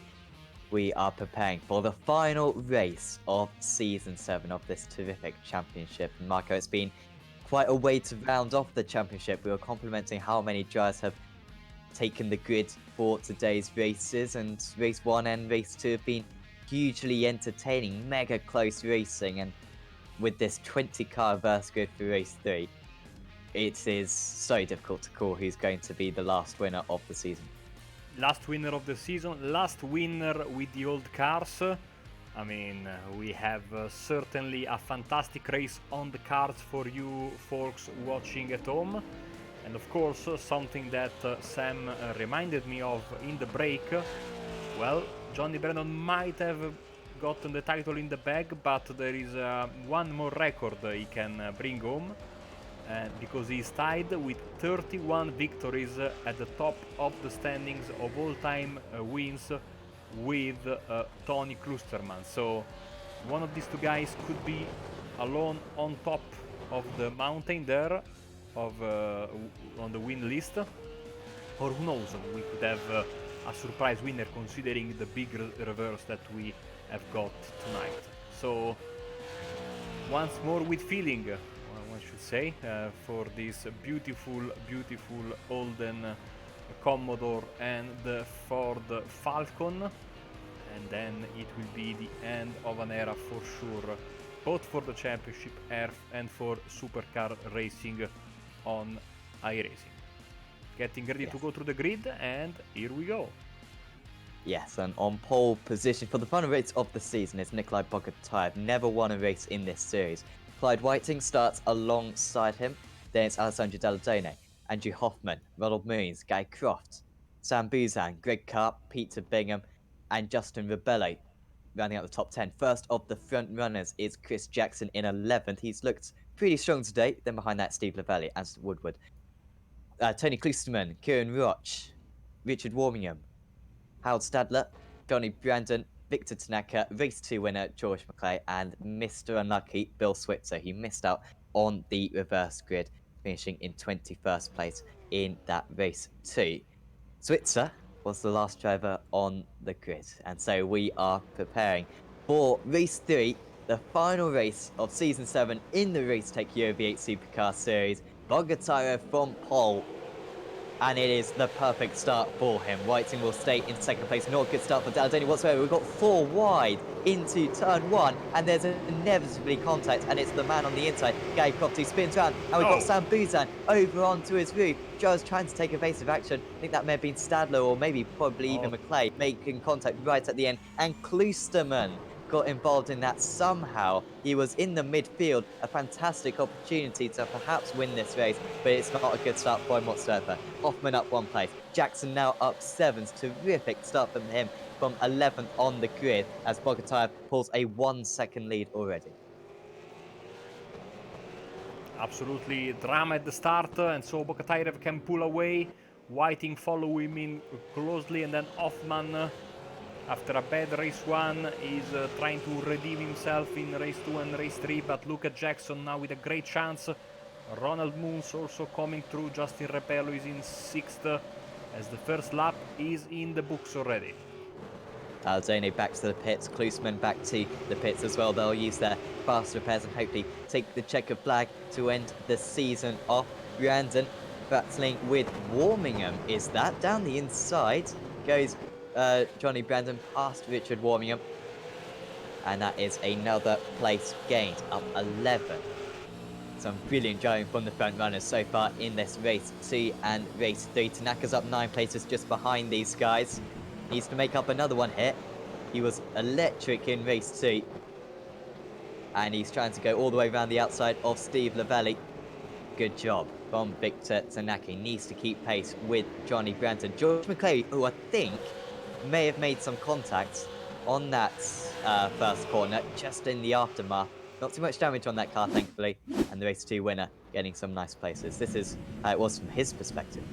We are preparing for the final race of Season 7 of this terrific championship. And Marco, it's been quite a way to round off the championship. We were complimenting how many drivers have taken the grid for today's races, and Race 1 and Race 2 have been hugely entertaining, mega close racing, and with this 20-car verse grid for Race 3, it is so difficult to call who's going to be the last winner of the season. Last winner of the season, last winner with the old cars. I mean, we have certainly a fantastic race on the cards for you folks watching at home. And of course, something that Sam reminded me of in the break. Well, Johnny Brandon might have gotten the title in the bag, but there is one more record he can bring home. Because he's tied with 31 victories at the top of the standings of all-time wins with Tony Klusterman. So one of these two guys could be alone on top of the mountain there, on the win list, or who knows, we could have a surprise winner considering the big reverse that we have got tonight. So once more with feeling, one should say, for this beautiful Holden Commodore and the Ford Falcon, and then it will be the end of an era for sure, both for the championship and for supercar racing on iRacing. Getting ready to go through the grid, and here we go. Yes, and on pole position for the final race of the season is Nikolai Bogotayev. Never won a race in this series. Clyde Whiting starts alongside him. Then it's Alessandro Dalladone, Andrew Hoffman, Ronald Moons, Guy Croft, Sam Buzan, Greg Karp, Peter Bingham, and Justin Rebello rounding out the top 10. First of the front runners is Chris Jackson in 11th. He's looked pretty strong today. Then behind that, Steve Lavelli, Anson Woodward, Tony Klusterman, Kieran Roch, Richard Warmingham, Harold Stadler, Johnny Brandon, Victor Tanaka, Race 2 winner George McClay, and Mr. Unlucky Bill Switzer, who missed out on the reverse grid, finishing in 21st place in that Race 2. Switzer was the last driver on the grid, and so we are preparing for Race 3, the final race of Season 7 in the Racetech UV8 Supercar Series. Bogotayev from pole, and it is the perfect start for him. Whiting will stay in second place. Not a good start for Dalladone whatsoever. We've got 4 wide into turn 1, and there's inevitably contact, and it's the man on the inside, Gary Croft, who spins around, and we've got Sam Buzan over onto his roof. Joe's trying to take evasive action. I think that may have been Stadler, or maybe probably even McClay, making contact right at the end, and Klusterman got involved in that somehow. He was in the midfield, a fantastic opportunity to perhaps win this race, but it's not a good start for him whatsoever. Hoffman up 1 place, Jackson now up 7th, terrific start from him from 11th on the grid as Bogotayev pulls a 1-second lead already. Absolutely drama at the start, and so Bogotayev can pull away. Whiting follow him in closely, and then Hoffman, after a bad race 1, is trying to redeem himself in race 2 and race 3, but look at Jackson now with a great chance. Ronald Moons also coming through. Justin Repello is in 6th, as the first lap is in the books already. Dalladone back to the pits, Klusterman back to the pits as well. They'll use their fast repairs and hopefully take the checkered flag to end the season off. Brandon battling with Warmingham. Is that down the inside? Goes Johnny Brandon past Richard Warmingham, and that is another place gained, up 11. Some brilliant driving from the front runners so far in this race 2 and race 3. Tanaka's up 9 places just behind these guys. Needs to make up another one here. He was electric in race 2, and he's trying to go all the way around the outside of Steve Lavelli. Good job from Victor Tanaka. He needs to keep pace with Johnny Brandon. George McClay, who I think may have made some contact on that first corner, just in the aftermath. Not too much damage on that car, thankfully, and the race 2 winner getting some nice places. This is how it was from his perspective.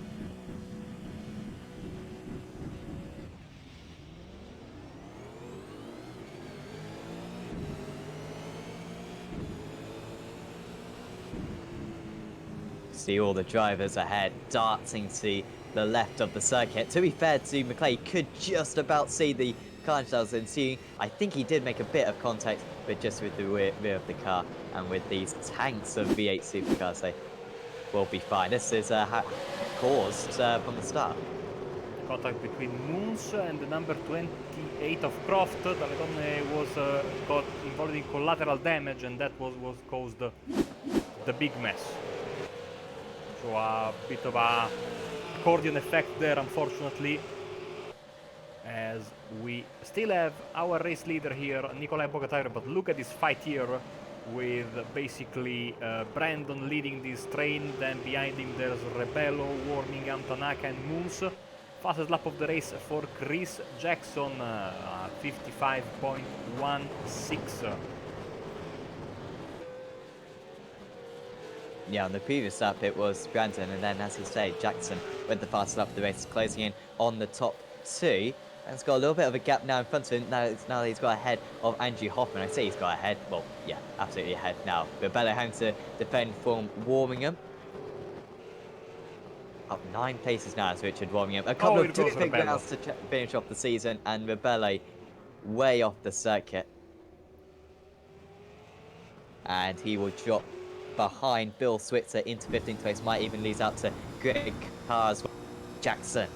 see all the drivers ahead darting to the left of the circuit. To be fair to McClay, could just about see the car shells ensuing. I think he did make a bit of contact, but just with the rear of the car and with these tanks of V8 supercars, they will be fine. This is caused from the start. Contact between Moons and the number 28 of Croft. Daledonne was got involved in collateral damage, and that was caused the big mess. So a bit of a accordion effect there, unfortunately, as we still have our race leader here, Nicolai Bogatire, but look at this fight here with basically Brandon leading this train, then behind him there's Rebello, Warmingham, Tanaka and Moons. Fastest lap of the race for Chris Jackson, 55.16. Yeah, on the previous lap it was Brandon, and then as you say, Jackson with the fastest lap of the race, closing in on the top two. And it's got a little bit of a gap now in front of him. Now that he's got ahead of Andrew Hoffman. I say he's got ahead. Well, yeah, absolutely ahead now. Rebello having to defend from Warmingham. Up 9 places now as Richard Warmingham. A couple of terrific rounds to finish off the season, and Rebello way off the circuit. And he will drop behind Bill Switzer into 15th place. Might even lose out to Greg Carr. Jackson,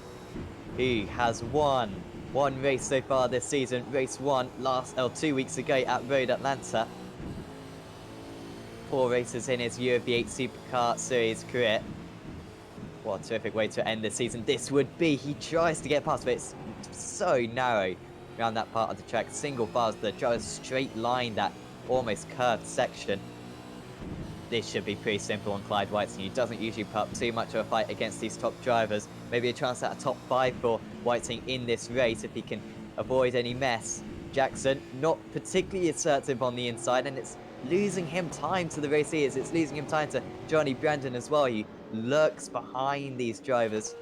who has won one race so far this season. Race 1 2 weeks ago at Road Atlanta. 4 races in his Euro V8 Supercar Series career. What a terrific way to end the season this would be. He tries to get past, but it's so narrow around that part of the track. Single files, the just straight line, that almost curved section. This should be pretty simple on Clyde Whiting. He doesn't usually put up too much of a fight against these top drivers. Maybe a chance at a top 5 for Whiting in this race if he can avoid any mess. Jackson not particularly assertive on the inside, and it's losing him time to the race leaders. It's losing him time to Johnny Brandon as well. He lurks behind these drivers.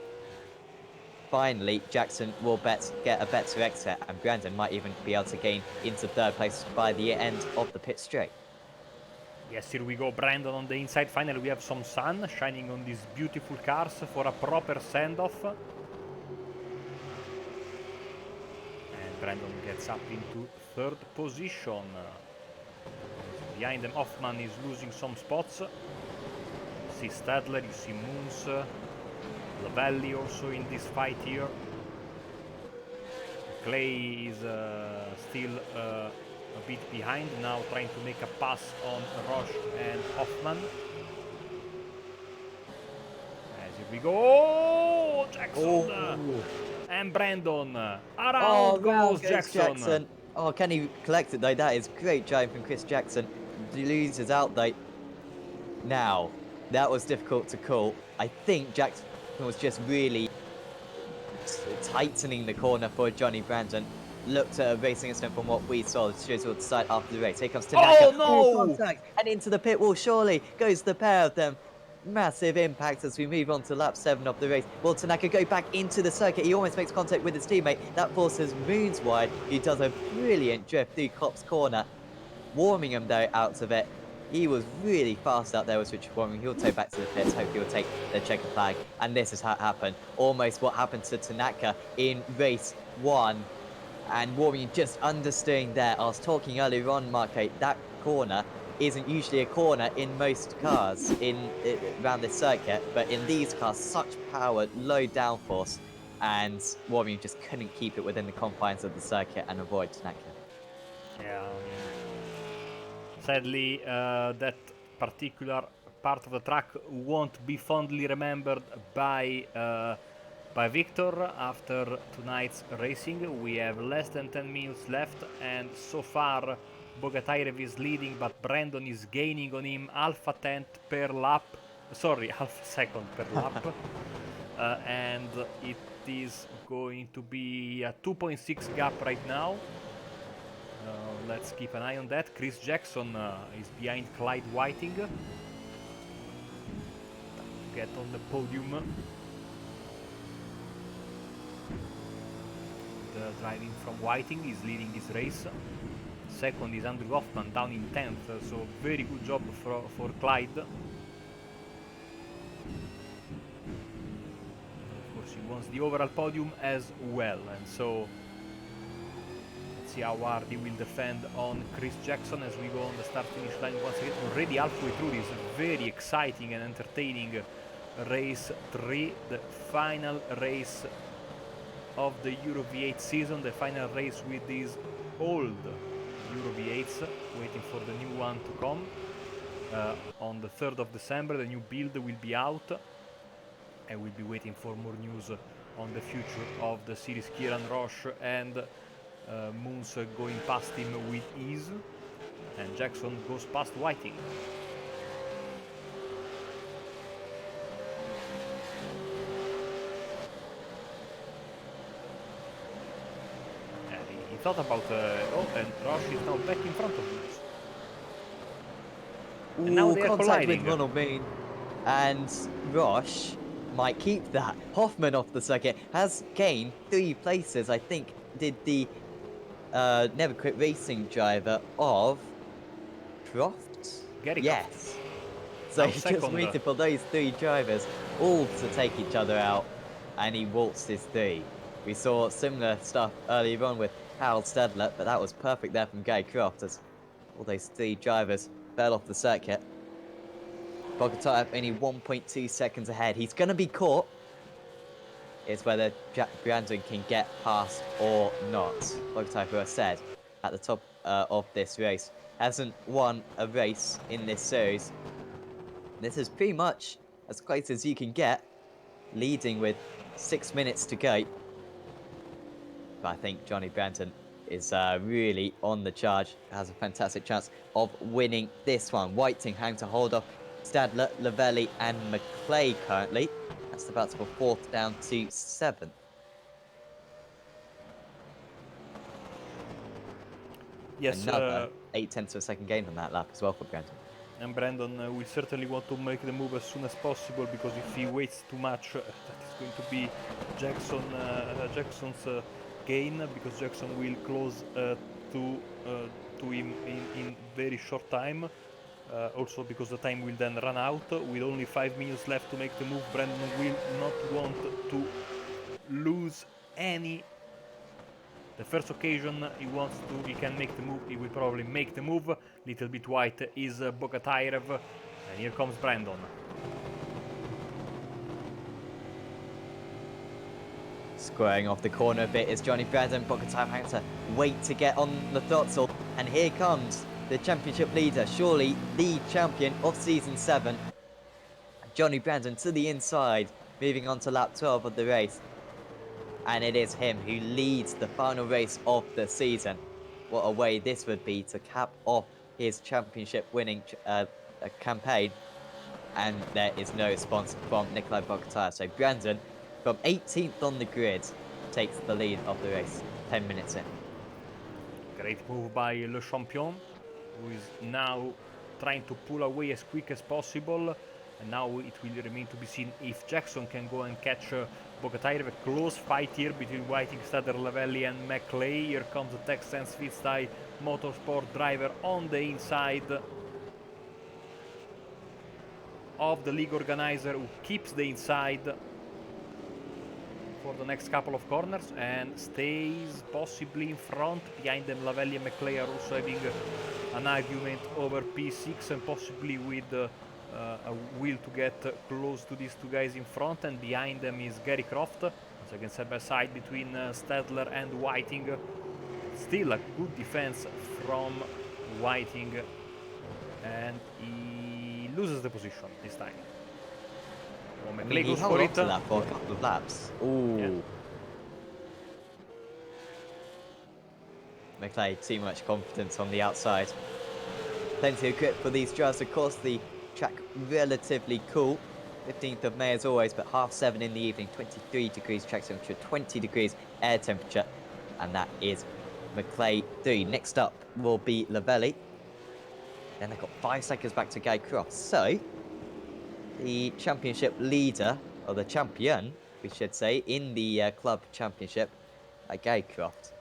Finally, Jackson will get a better exit, and Brandon might even be able to gain into 3rd place by the end of the pit straight. Yes, here we go, Brandon on the inside. Finally, we have some sun shining on these beautiful cars for a proper send-off. And Brandon gets up into 3rd position. Behind them, Hoffman is losing some spots. You see Stadler, you see Moons, Lavelli also in this fight here. Clay is still a bit behind, now trying to make a pass on Roche and Hoffman. As here we go, oh, Jackson and Brandon. Around goes Jackson. Oh, can he collect it though? That is great driving from Chris Jackson. He loses out though. Now, that was difficult to call. I think Jackson was just really tightening the corner for Johnny Brandon. Looked at a racing incident from what we saw. The shows will decide after the race. Here comes Tanaka. Oh no! Contact, and into the pit wall. Surely goes the pair of them. Massive impact as we move on to lap 7 of the race. Will Tanaka go back into the circuit? He almost makes contact with his teammate. That forces Moons wide. He does a brilliant drift through Kopp's corner. Warmingham though out of it. He was really fast out there with Richard Warmingham. He'll take back to the pits. Hopefully he'll take the checker flag. And this is how it happened. Almost what happened to Tanaka in race 1. And Warmingham just understeering there. I was talking earlier on, Marco, that corner isn't usually a corner in most cars around this circuit, but in these cars, such power, low downforce, and Warmingham just couldn't keep it within the confines of the circuit and avoid Tanaka. Yeah, sadly, that particular part of the track won't be fondly remembered by Victor after tonight's racing. We have less than 10 minutes left, and so far Bogatire is leading, but Brandon is gaining on him half a tenth per lap. Sorry, half a second per lap. And it is going to be a 2.6 gap right now. Let's keep an eye on that. Chris Jackson is behind Clyde Whiting. Get on the podium. The driving from Whiting is leading this race. Second is Andrew Hoffman down in 10th, so very good job for Clyde. seconds the overall podium as well. And so let's see how hard he will defend on Chris Jackson as we go on the start-finish line once again. Already halfway through this very exciting and entertaining race 3, the final race of the Euro V8 season, the final race with these old Euro V8s, waiting for the new one to come. On the 3rd of December, the new build will be out, and we'll be waiting for more news on the future of the series. Kieran Roche and Moons going past him with ease, and Jackson goes past Whiting. He thought about oh, and Roche is now back in front of Moons. And now they are contact colliding. with Ronald Moon, and Roche might keep that. Hoffman off the circuit has gained 3 places. I think did the Never Quit Racing driver of Croft? Gary yes. Croft. So Now he just second. waited for those 3 drivers all to take each other out, and he waltzed his 3. We saw similar stuff earlier on with Harold Stedler, but that was perfect there from Gary Croft as all those 3 drivers fell off the circuit. Bogatayev only 1.2 seconds ahead. He's going to be caught. It's whether Brandon can get past or not. Bogatayev, who I said at the top of this race, hasn't won a race in this series. This is pretty much as close as you can get, leading with 6 minutes to go. But I think Johnny Brandon is really on the charge, has a fantastic chance of winning this one. Whiting having to hold off Stadler, Lavelli and McClay currently. That's the battle for 4th down to 7th. Yes, Another 0.8 of a second gain on that lap as well for Brandon. and Brandon will certainly want to make the move as soon as possible, because if he waits too much, that is going to be Jackson's gain, because Jackson will close to him in very short time. Also because the time will then run out. With only 5 minutes left to make the move, Brandon will not want to lose any. The first occasion he can make the move, he will probably make the move. Little bit white is Bogatayev, and here comes Brandon. Squaring off the corner a bit is Johnny Brandon. Bogatayev having to wait to get on the throttle, and here comes the championship leader, surely the champion of Season 7. Johnny Brandon to the inside, moving on to lap 12 of the race. And it is him who leads the final race of the season. What a way this would be to cap off his championship winning campaign. And there is no response from Nikolai Bogatayev. So Brandon, from 18th on the grid, takes the lead of the race, 10 minutes in. Great move by Le Champion, who is now trying to pull away as quick as possible. And now it will remain to be seen if Jackson can go and catch Bogatayev. A close fight here between Whiting, Stadler, Lavelli and McClay. Here comes the Texans Freestyle Motorsport driver on the inside of the league organizer, who keeps the inside for the next couple of corners and stays possibly in front. Behind them, Lavelli and McClay are also having an argument over P6 and possibly with a will to get close to these 2 guys in front. And behind them is Gary Croft, once again side by side between Stadler and Whiting. Still a good defense from Whiting, and he loses the position this time. Oh, McClay goes for it. To that for a couple of laps. Ooh. Yeah. McClay, too much confidence on the outside. Plenty of grip for these drivers. Of course, the track relatively cool. 15th of May as always, but 7:30 in the evening. 23 degrees track temperature, 20 degrees air temperature. And that is McClay 3. Next up will be Lavelli. Then they've got 5 seconds back to Guy Cross. So, the championship leader, or the champion, we should say, in the club championship, Guy Croft.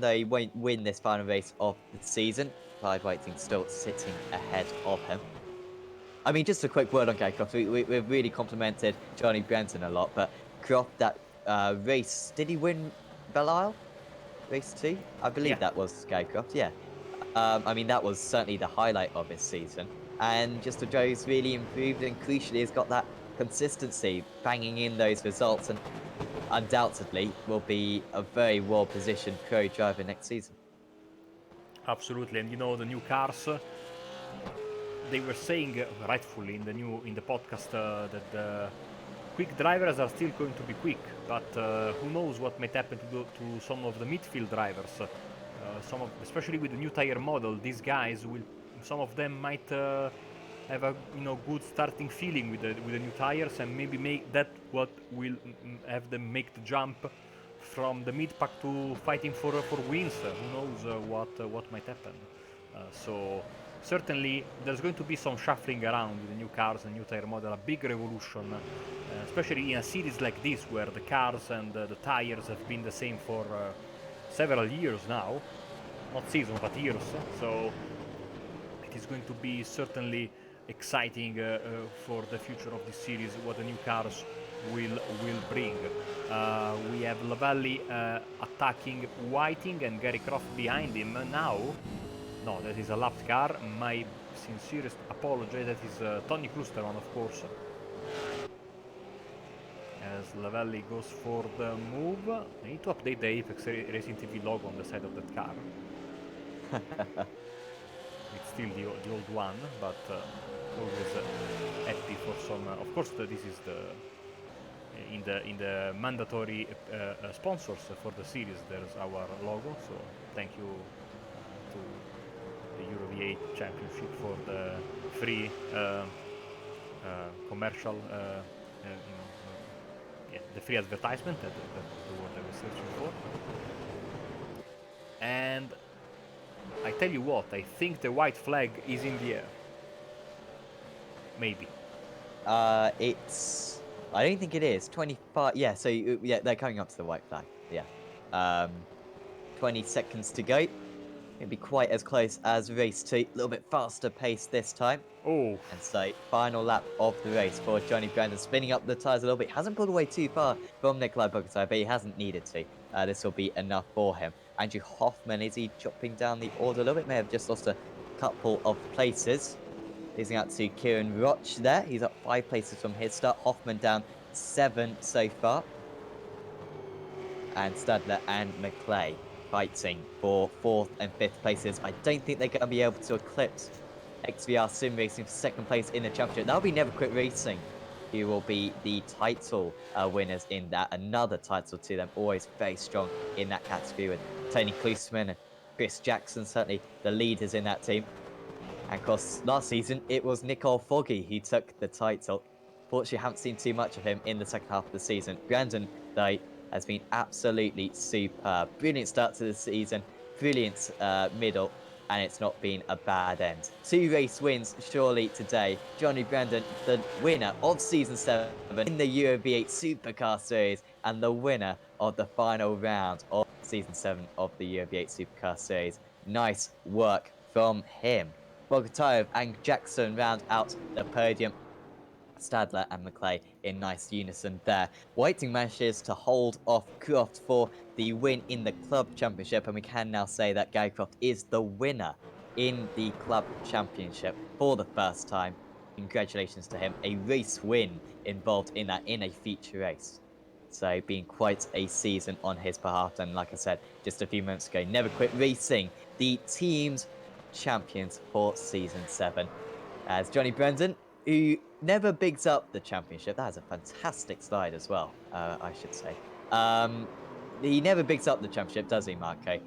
They won't win this final race of the season. Clive Whiting still sitting ahead of him. I mean, just a quick word on Guy Croft. We've really complimented Johnny Brandon a lot, but Croft, that race. Did he win Belial? Race 2? I believe Yeah. that was Skycroft, yeah. I mean, that was certainly the highlight of his season. And just Joe's really improved and crucially has got that consistency, banging in those results, and undoubtedly will be a very well-positioned pro driver next season. Absolutely, and you know the new cars. They were saying rightfully in the podcast that the quick drivers are still going to be quick, but who knows what might happen to some of the midfield drivers. Especially with the new tire model, these guys will. Some of them might have a good starting feeling with the new tires, and maybe make that what will have them make the jump from the mid pack to fighting for wins. Who knows what might happen? So certainly there's going to be some shuffling around with the new cars and new tire model, a big revolution, especially in a series like this where the cars and the tires have been the same for several years now, not seasons but years. So it is going to be certainly exciting for the future of this series, what the new cars will bring. We have Lavalli attacking Whiting and Gary Croft behind him now. No, that is a lapped car. My sincerest apology. That is Tony Klusterman, of course. As Lavalli goes for the move. I need to update the Apex Racing TV logo on the side of that car. It's still the old one, but always happy for some. Of course, this is in the mandatory sponsors for the series. There's our logo, so thank you to the Euro V8 Championship for the free commercial, the free advertisement. That was the word I was searching for. And I tell you what, I think the white flag is in the air. Maybe. It's. I don't think it is. 25. Yeah, so yeah, they're coming up to the white flag. Yeah. 20 seconds to go. It'll be quite as close as race 2. A little bit faster pace this time. Oh. And so, final lap of the race for Johnny Brandon, spinning up the tyres a little bit. Hasn't pulled away too far from Nikolai Bogatyr, but he hasn't needed to. This will be enough for him. Andrew Hoffman, is he chopping down the order a little bit? May have just lost a couple of places. Losing out to Kieran Roch there. He's up 5 places from his start. Hoffman down 7 so far. And Stadler and McClay fighting for 4th and 5th places. I don't think they're going to be able to eclipse XVR Sim Racing for 2nd place in the championship. That'll be Never Quit Racing, who will be the title winners in that. Another title to them, always very strong in that category with Tony Klusman and Chris Jackson, certainly the leaders in that team. And of course, last season, it was Nicole Foggy who took the title. Fortunately, haven't seen too much of him in the second half of the season. Brandon, though, has been absolutely superb. Brilliant start to the season, brilliant middle, and it's not been a bad end. 2 race wins surely today. Johnny Brandon, the winner of Season 7 in the Euro V8 Supercar Series, and the winner of the final round of Season 7 of the Euro V8 Supercar Series. Nice work from him. Bogatyr and Jackson round out the podium. Stadler and McClay in nice unison there. Whiting manages to hold off Croft for the win in the Club Championship, and we can now say that Gary Croft is the winner in the Club Championship for the first time. Congratulations to him. A race win involved in that, in a feature race. So being quite a season on his behalf, and like I said just a few moments ago, Never Quit Racing, the team's champions for Season 7. As Johnny Brandon, who never bigs up the championship. That is a fantastic slide as well, I should say. He never bigs up the championship, does he, Marco?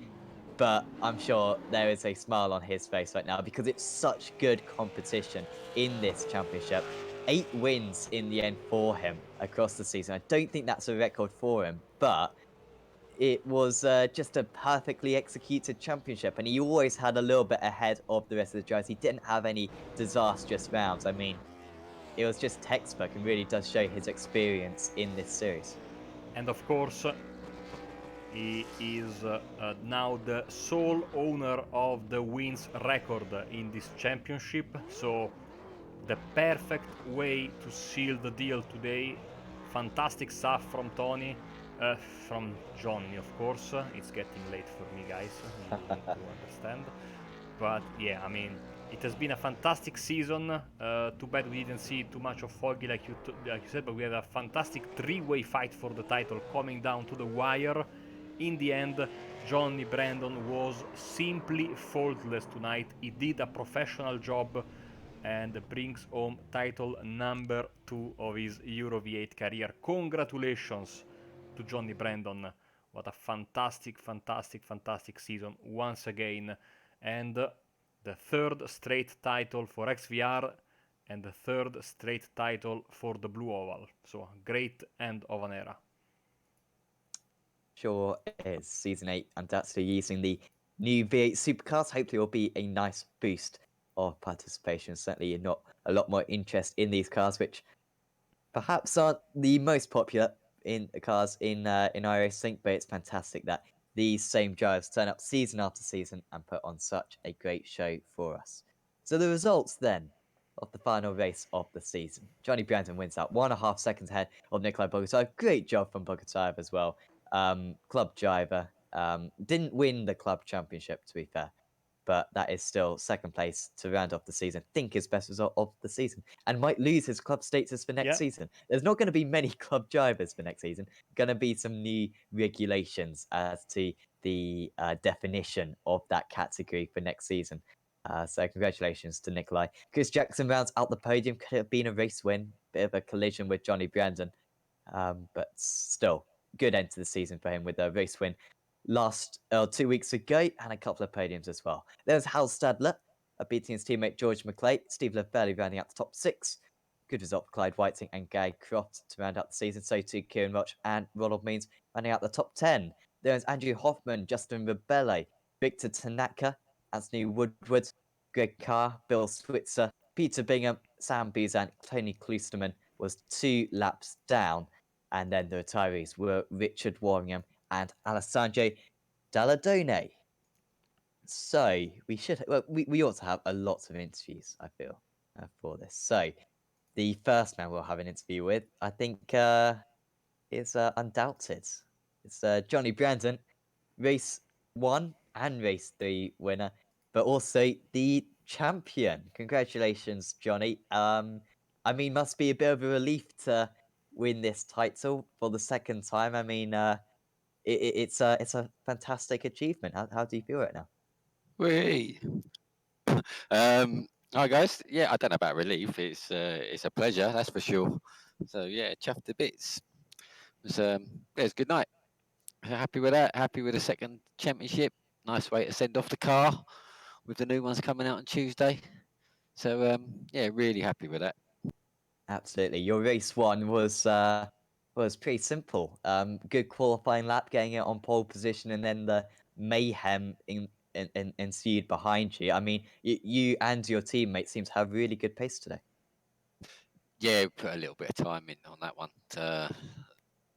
But I'm sure there is a smile on his face right now because it's such good competition in this championship. 8 wins in the end for him across the season. I don't think that's a record for him, but it was just a perfectly executed championship, and he always had a little bit ahead of the rest of the drivers. He didn't have any disastrous rounds. I mean, it was just textbook and really does show his experience in this series. And of course, he is now the sole owner of the wins record in this championship. So the perfect way to seal the deal today. Fantastic stuff from Tony. From Johnny, of course. It's getting late for me, guys. You need to understand. But yeah, I mean, it has been a fantastic season. Too bad we didn't see too much of Foggy, like you said, but we had a fantastic three-way fight for the title coming down to the wire. In the end, Johnny Brandon was simply faultless tonight. He did a professional job and brings home title number 2 of his Euro V8 career. Congratulations to Johnny Brandon. What a fantastic, fantastic, fantastic season once again. And the third straight title for XVR and the third straight title for the Blue Oval. So, great end of an era. Sure is. Season 8 undoubtedly using the new V8 supercars. Hopefully, will be a nice boost of participation. Certainly, not a lot more interest in these cars, which perhaps aren't the most popular in cars in iRacing, but it's fantastic that these same drivers turn up season after season and put on such a great show for us. So the results then of the final race of the season. Johnny Brandon wins out 1.5 seconds ahead of Nikolai Bogotayev. Great job from Bogotayev as well. Club driver. Didn't win the club championship, to be fair, but that is still second place to round off the season. I think his best result of the season, and might lose his club status for next season. There's not going to be many club drivers for next season. Going to be some new regulations as to the definition of that category for next season. So congratulations to Nikolai. Chris Jackson rounds out the podium. Could have been a race win. Bit of a collision with Johnny Brandon. But still, good end to the season for him with a race win last 2 weeks ago and a couple of podiums as well. There's Hal Stadler beating his teammate George McClay. Steve Lavelli rounding out the top 6. Good result for Clyde Whiting and Gary Croft to round out the season. So too Kieran Roch and Ronald Means rounding out the top 10. There's Andrew Hoffman, Justin Rebelle, Victor Tanaka, Anthony Woodward, Greg Carr, Bill Switzer, Peter Bingham, Sam Buzan, Tony Klusterman was 2 laps down. And then the retirees were Richard Warringham and Alessandro Dalladone. So we should, well, we ought to have a lot of interviews, I feel, for this. So the first man we'll have an interview with, I think, is undoubted. It's Johnny Brandon, race 1 and race 3 winner, but also the champion. Congratulations, Johnny. I mean, must be a bit of a relief to win this title for the second time. I mean, it's a fantastic achievement. How do you feel right now? Whee! Hi guys. Yeah, I don't know about relief. It's a pleasure, that's for sure. So yeah, chuffed to bits. It was a good night. Happy with that. Happy with the second championship. Nice way to send off the car with the new ones coming out on Tuesday. So yeah, really happy with that. Absolutely. Your race 1 was pretty simple. Good qualifying lap, getting it on pole position, and then the mayhem ensued behind you. I mean, you and your teammate seem to have really good pace today. Yeah, put a little bit of time in on that one. A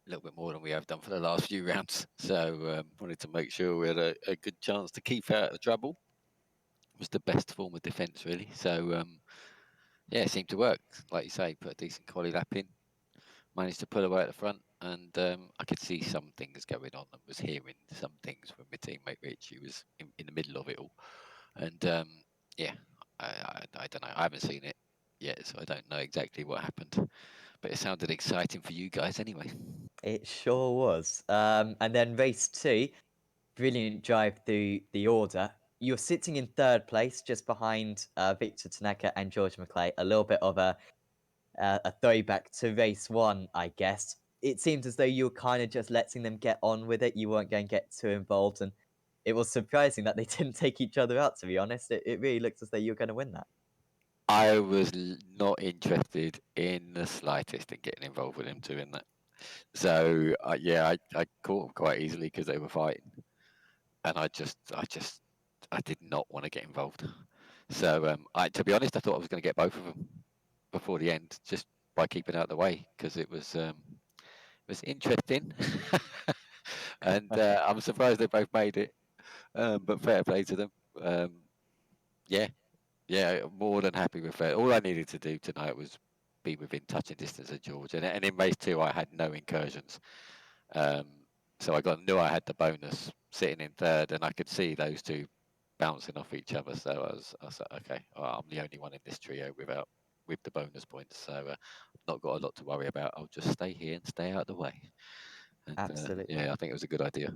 little bit more than we have done for the last few rounds. So wanted to make sure we had a good chance to keep out of trouble. It was the best form of defence, really. So yeah, it seemed to work. Like you say, put a decent quality lap in, managed to pull away at the front, and I could see some things going on and was hearing some things from my teammate Rich, who was in the middle of it all. And yeah, I don't know. I haven't seen it yet, so I don't know exactly what happened. But it sounded exciting for you guys anyway. It sure was. And then race 2, brilliant drive through the order. You're sitting in 3rd place, just behind Victor Tanaka and George McClay. A little bit of a throwback to race 1, I guess. It seemed as though you were kind of just letting them get on with it. You weren't going to get too involved, and it was surprising that they didn't take each other out, to be honest. It really looked as though you were going to win that. I was not interested in the slightest in getting involved with them doing that. So yeah, I caught them quite easily because they were fighting, and I did not want to get involved. So to be honest, I thought I was going to get both of them before the end, just by keeping out of the way, because it was interesting, and I'm surprised they both made it. But fair play to them. Yeah, more than happy with that. All I needed to do tonight was be within touching distance of George, and in race 2 I had no incursions. So I knew I had the bonus sitting in third, and I could see those two bouncing off each other. So I was like, okay, well, I'm the only one in this trio with the bonus points. So I've not got a lot to worry about. I'll just stay here and stay out of the way. And Absolutely. yeah, I think it was a good idea.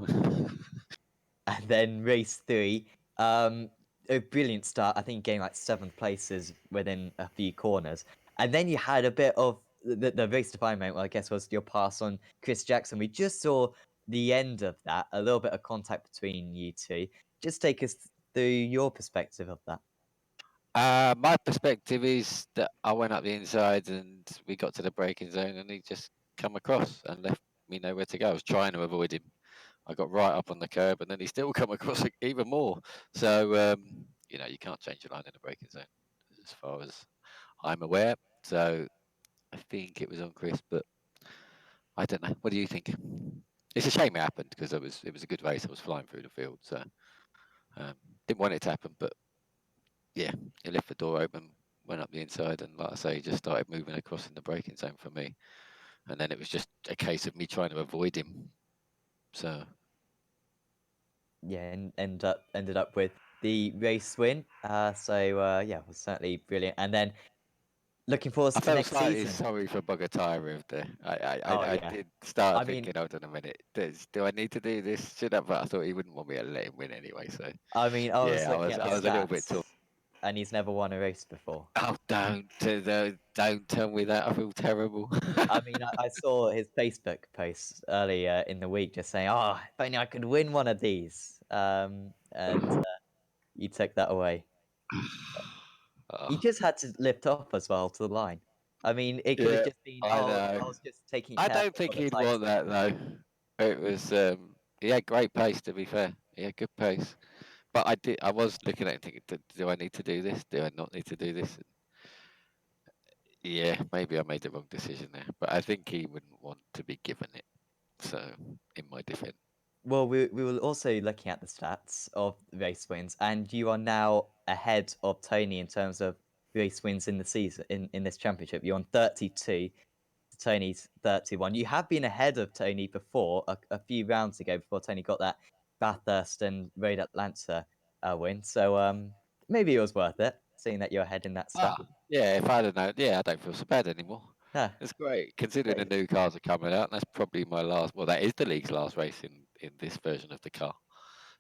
And then race 3, a brilliant start. I think getting like 7th places within a few corners. And then you had a bit of the race defining moment, well, I guess, was your pass on Chris Jackson. We just saw the end of that, a little bit of contact between you two. Just take us through your perspective of that. My perspective is that I went up the inside and we got to the braking zone and he just come across and left me nowhere to go. I was trying to avoid him. I got right up on the curb and then he still come across even more. So, you can't change your line in the braking zone as far as I'm aware. So I think it was on Chris, but I don't know. What do you think? It's a shame it happened because it was a good race. I was flying through the field, so didn't want it to happen. But yeah, he left the door open, went up the inside, and like I say, he just started moving across in the braking zone for me. And then it was just a case of me trying to avoid him. So Yeah, and ended up with the race win. Yeah, was certainly brilliant. And then looking forward I to felt next slightly season. sorry for Bogatira there. Oh I yeah, did start I mean, thinking, hold on a minute, do I need to do this? Should I? But I thought he wouldn't want me to let him win anyway. So I was yeah, looking at I his was a little bit stats, torn. and he's never won a race before. Oh, don't tell me that. I feel terrible. I mean, I saw his Facebook post earlier in the week just saying, "Oh, if only I could win one of these." And you took that away. He Oh, just had to lift off as well to the line. I mean, it could have yeah, just been, I "Oh, know. I was just taking I care don't for think the he'd want title." that though. It was he had great pace to be fair. He had good pace. But I was looking at it thinking, do I need to do this? Do I not need to do this? And yeah, maybe I made the wrong decision there. But I think he wouldn't want to be given it. So in my defense. Well, we were also looking at the stats of race wins, and you are now ahead of Tony in terms of race wins in the season in this championship. You're on 32 to Tony's 31. You have been ahead of Tony before, a few rounds ago, before Tony got that Bathurst and Road Atlanta win. So maybe it was worth it, seeing that you're ahead in that stat. Ah, yeah, if I'd have known, yeah, I don't feel so bad anymore. Yeah, It's great, considering the great. new cars are coming out. And that's probably my last, well, that is the league's last race in this version of the car.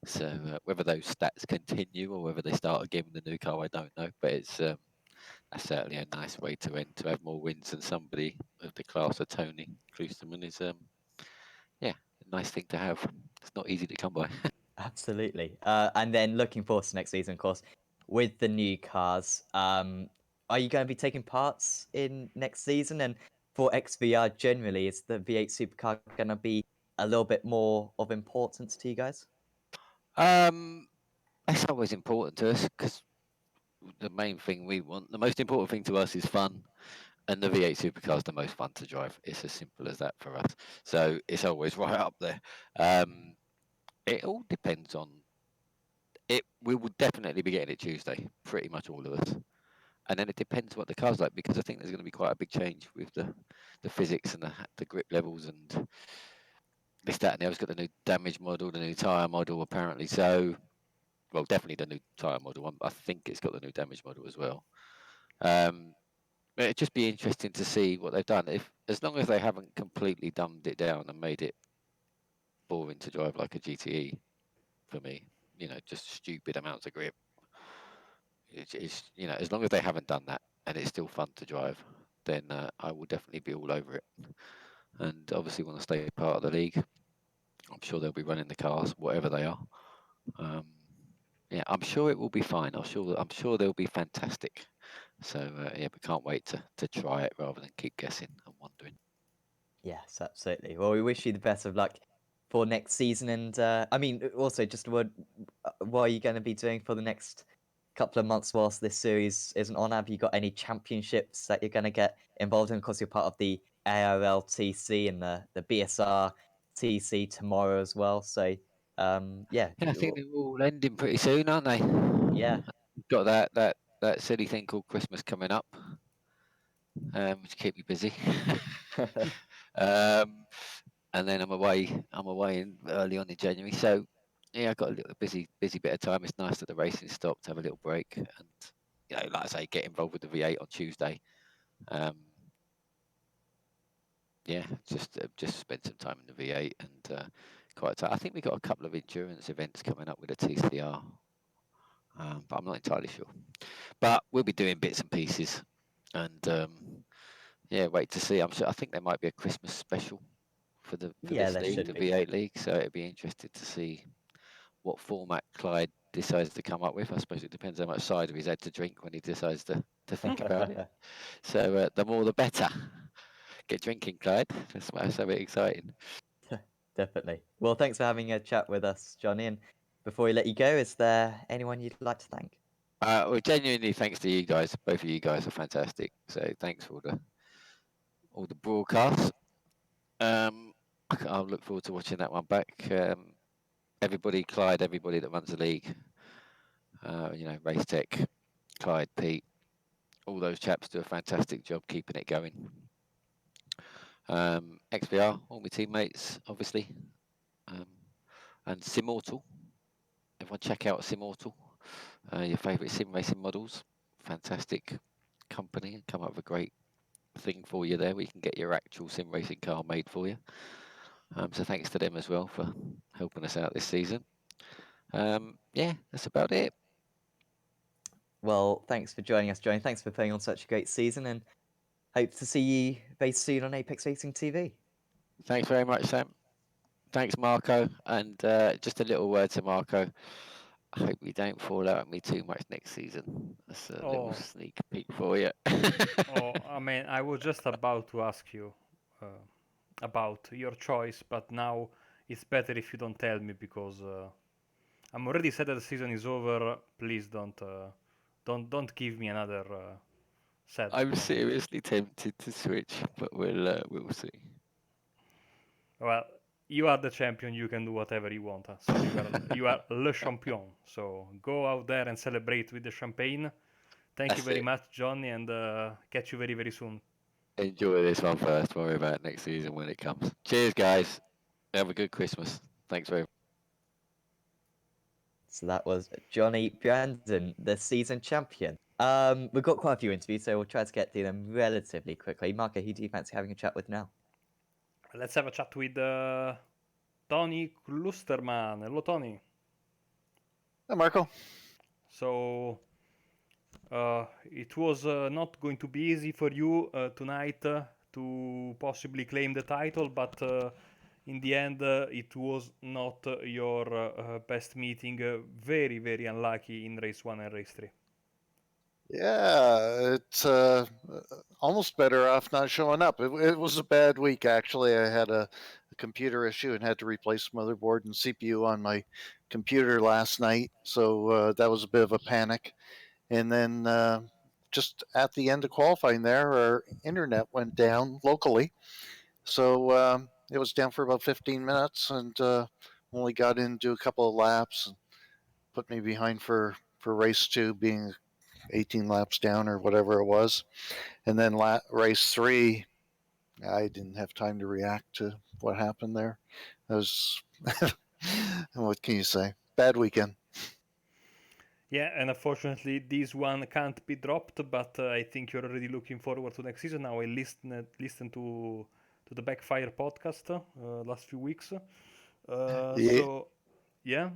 So whether those stats continue or whether they start again with the new car, I don't know. But it's that's certainly a nice way to end, to have more wins than somebody of the class of Tony Klusterman is, yeah, a nice thing to have. It's not easy to come by. Absolutely. And then looking forward to next season, of course, with the new cars. Are you going to be taking parts in next season? And for XVR generally, is the V8 Supercar going to be a little bit more of importance to you guys? That's always important to us because the main thing we want, the most important thing to us is fun. And the V8 Supercar is the most fun to drive. It's as simple as that for us. So it's always right up there. It all depends on it. We will definitely be getting it Tuesday, pretty much all of us. And then it depends what the car's like because I think there's going to be quite a big change with the physics and the grip levels and this, that, and the other's got the new damage model, the new tyre model apparently. So, well, definitely the new tyre model. I think it's got the new damage model as well. It'd just be interesting to see what they've done. If as long as they haven't completely dumbed it down and made it boring to drive like a GTE, for me, just stupid amounts of grip. It's as long as they haven't done that and it's still fun to drive, then I will definitely be all over it. And obviously want to stay part of the league. I'm sure they'll be running the cars, whatever they are. Yeah, I'm sure it will be fine. I'm sure they'll be fantastic. So yeah, we can't wait to try it rather than keep guessing and wondering. Yes, absolutely. Well, we wish you the best of luck for next season. And I mean, also just a word, what are you going to be doing for the next couple of months whilst this series isn't on? Have you got any championships that you're going to get involved in? Of course, you're part of the ARL TC and the BSR TC tomorrow as well. So, yeah, Yeah, I think they're all ending pretty soon, aren't they? yeah, We've got that silly thing called Christmas coming up, which keep me busy. um, and then I'm away. Early on in January. So yeah, I got a little busy bit of time. It's nice that the racing stopped, have a little break, and like I say, get involved with the V8 on Tuesday. Yeah, just spent some time in the V8 and quite. I think we got a couple of endurance events coming up with a TCR, but I'm not entirely sure. But we'll be doing bits and pieces, and yeah, wait to see. I think there might be a Christmas special for Yeah, this there league, should the be. V8 league. So it'd be interesting to see what format Clyde decides to come up with. I suppose it depends how much cider he's had to drink when he decides to think about it. So the more the better. Get drinking, Clyde. That's a bit exciting. Definitely. Well, thanks for having a chat with us, Johnny. And before we let you go, is there anyone you'd like to thank? Well, genuinely, thanks to you guys. Both of you guys are fantastic. So thanks for all the broadcasts. I'll look forward to watching that one back. Everybody, Clyde, everybody that runs the league, Racetech, Clyde, Pete, all those chaps do a fantastic job keeping it going. XVR, all my teammates, obviously, and Simmortal. Everyone check out Simmortal, your favourite sim racing models. Fantastic company, and come up with a great thing for you there. We can get your actual sim racing car made for you. So thanks to them as well for helping us out this season. Yeah, that's about it. Well, thanks for joining us, Johnny. Thanks for playing on such a great season, and hope to see you very soon on Apex Racing TV. Thanks very much, Sam. Thanks, Marco. And just a little word to Marco. I hope you don't fall out at me too much next season. That's a little sneak peek for you. I mean, I was just about to ask you about your choice, but now it's better if you don't tell me because I'm already sad that the season is over. Please don't give me another sad I'm moment. seriously tempted to switch, but we'll see. Well, you are the champion. You can do whatever you want. So you are le champion. So go out there and celebrate with the champagne. Thank you That's very it. much, Johnny, and catch you very very soon. Enjoy this one first. Worry about next season when it comes. Cheers, guys. Have a good Christmas. Thanks very much. So that was Johnny Brandon, the season champion. We've got quite a few interviews, so we'll try to get through them relatively quickly. Marco, who do you fancy having a chat with now? Let's have a chat with Tony Klusterman. Hello, Tony. Hi, Marco. So it was not going to be easy for you tonight to possibly claim the title, but in the end, it was not your best meeting. Very, very unlucky in race 1 and race 3. Yeah, it's almost better off not showing up. It was a bad week, actually. I had a computer issue and had to replace motherboard and CPU on my computer last night. So that was a bit of a panic. And then just at the end of qualifying there, our internet went down locally. So it was down for about 15 minutes and only got in to do a couple of laps and put me behind for race 2, being 18 laps down or whatever it was. And then race 3, I didn't have time to react to what happened there. It was, what can you say? Bad weekend. Yeah, and unfortunately, this one can't be dropped. But I think you're already looking forward to next season. Now I listened to the Backfire podcast last few weeks. Yeah. So yeah.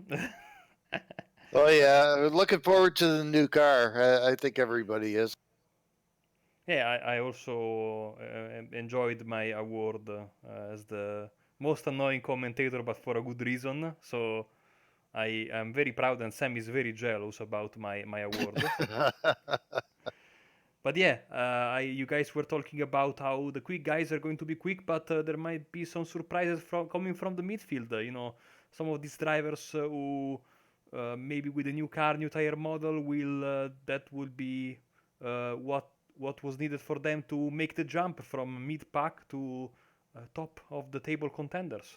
Oh yeah, looking forward to the new car. I think everybody is. Yeah, I also enjoyed my award as the most annoying commentator, but for a good reason. So I am very proud, and Sam is very jealous about my award. But yeah, you guys were talking about how the quick guys are going to be quick, but there might be some surprises coming from the midfield. Some of these drivers who maybe with a new car, new tire model, that will be what was needed for them to make the jump from mid pack to top of the table contenders.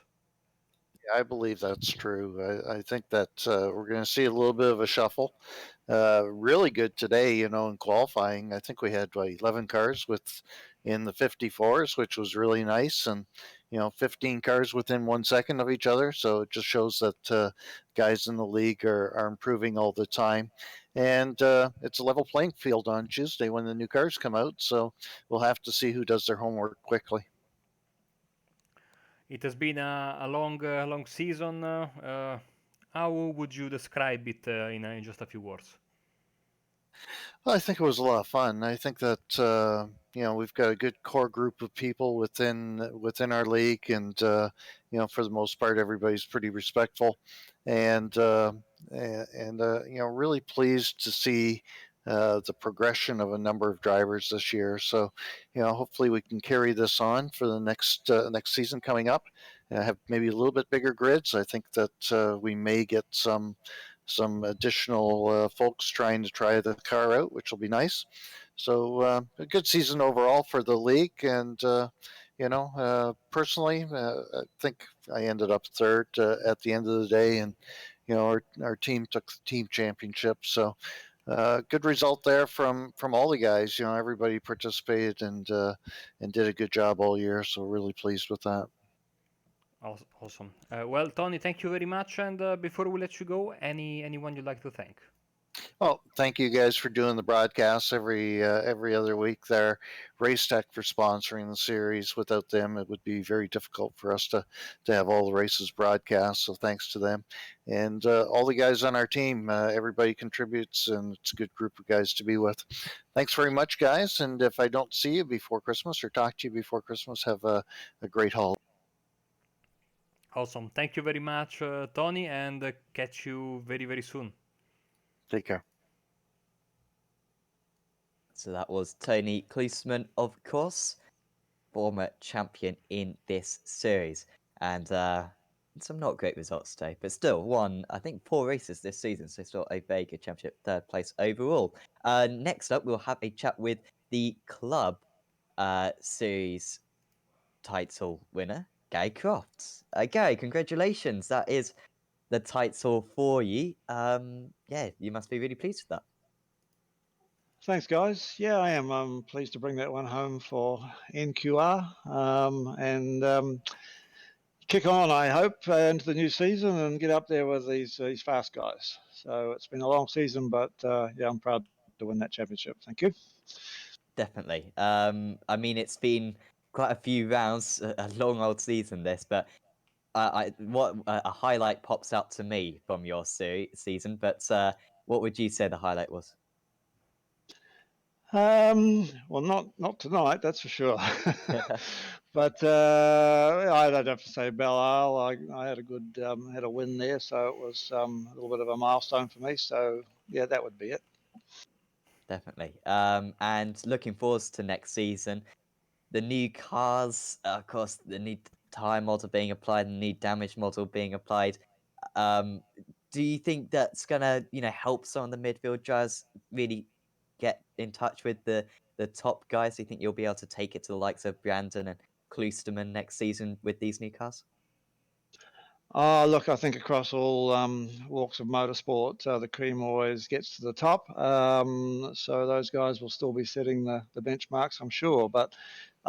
I believe that's true. I think that we're going to see a little bit of a shuffle. Really good today, in qualifying. I think we had 11 cars in the 54s, which was really nice. And, 15 cars within 1 second of each other. So it just shows that guys in the league are improving all the time. And it's a level playing field on Tuesday when the new cars come out. So we'll have to see who does their homework quickly. It has been a long season. How would you describe it in just a few words? Well, I think it was a lot of fun. I think that we've got a good core group of people within our league, and for the most part, everybody's pretty respectful, and really pleased to see the progression of a number of drivers this year. So, hopefully we can carry this on for the next season coming up. Have maybe a little bit bigger grids. I think that we may get some additional folks trying to try the car out, which will be nice. So a good season overall for the league, and personally, I think I ended up third at the end of the day, and our team took the team championship. So good result there from all the guys. Everybody participated and did a good job all year. So really pleased with that. Awesome. Well, Tony, thank you very much. And before we let you go, anyone you'd like to thank? Well, thank you guys for doing the broadcasts every other week there. Racetech for sponsoring the series. Without them, it would be very difficult for us to have all the races broadcast. So thanks to them and all the guys on our team. Everybody contributes, and it's a good group of guys to be with. Thanks very much, guys. And if I don't see you before Christmas or talk to you before Christmas, have a great holiday. Awesome. Thank you very much, Tony, and catch you very, very soon. Take care. So that was Tony Kliesman, of course, former champion in this series. And some not great results today, but still won, I think, 4 races this season. So still a very good championship, 3rd place overall. Next up, we'll have a chat with the club series title winner, Gary Crofts. Gary, congratulations. That is the title for you. Yeah, you must be really pleased with that. Thanks, guys. Yeah, I am. I'm pleased to bring that one home for NQR and kick on, I hope, into the new season and get up there with these fast guys. So it's been a long season, but yeah, I'm proud to win that championship. Thank you. Definitely. I mean, it's been quite a few rounds, a long old season this, but a highlight pops out to me from your season. But what would you say the highlight was? Well, not tonight, that's for sure. But I'd have to say Belle Isle. I had a good had a win there, so it was a little bit of a milestone for me. So yeah, that would be it. Definitely. And looking forward to next season. The new cars, of course, the new tire model being applied, the new damage model being applied. Do you think that's gonna, help some of the midfield drivers really get in touch with the top guys? Do you think you'll be able to take it to the likes of Brandon and Kloosterman next season with these new cars? Oh, look, I think across all walks of motorsport, the cream always gets to the top. So those guys will still be setting the benchmarks, I'm sure. But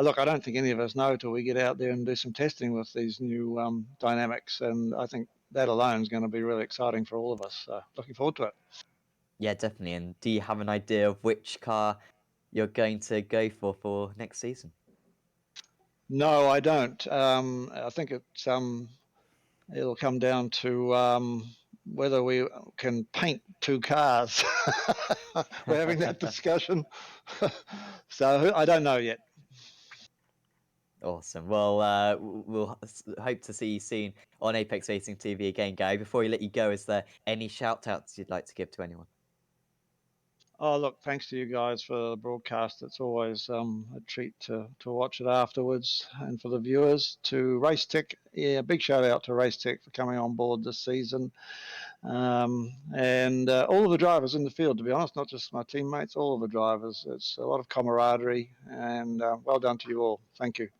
look, I don't think any of us know till we get out there and do some testing with these new dynamics. And I think that alone is going to be really exciting for all of us. So looking forward to it. Yeah, definitely. And do you have an idea of which car you're going to go for next season? No, I don't. I think it'll come down to whether we can paint 2 cars. We're having that discussion. So I don't know yet. Awesome. Well, we'll hope to see you soon on Apex Racing TV again, Gary. Before we let you go, is there any shout-outs you'd like to give to anyone? Oh, look, thanks to you guys for the broadcast. It's always a treat to watch it afterwards. And for the viewers, to Racetech, yeah, big shout out to Racetech for coming on board this season. And all of the drivers in the field, to be honest, not just my teammates, all of the drivers. It's a lot of camaraderie, and well done to you all. Thank you.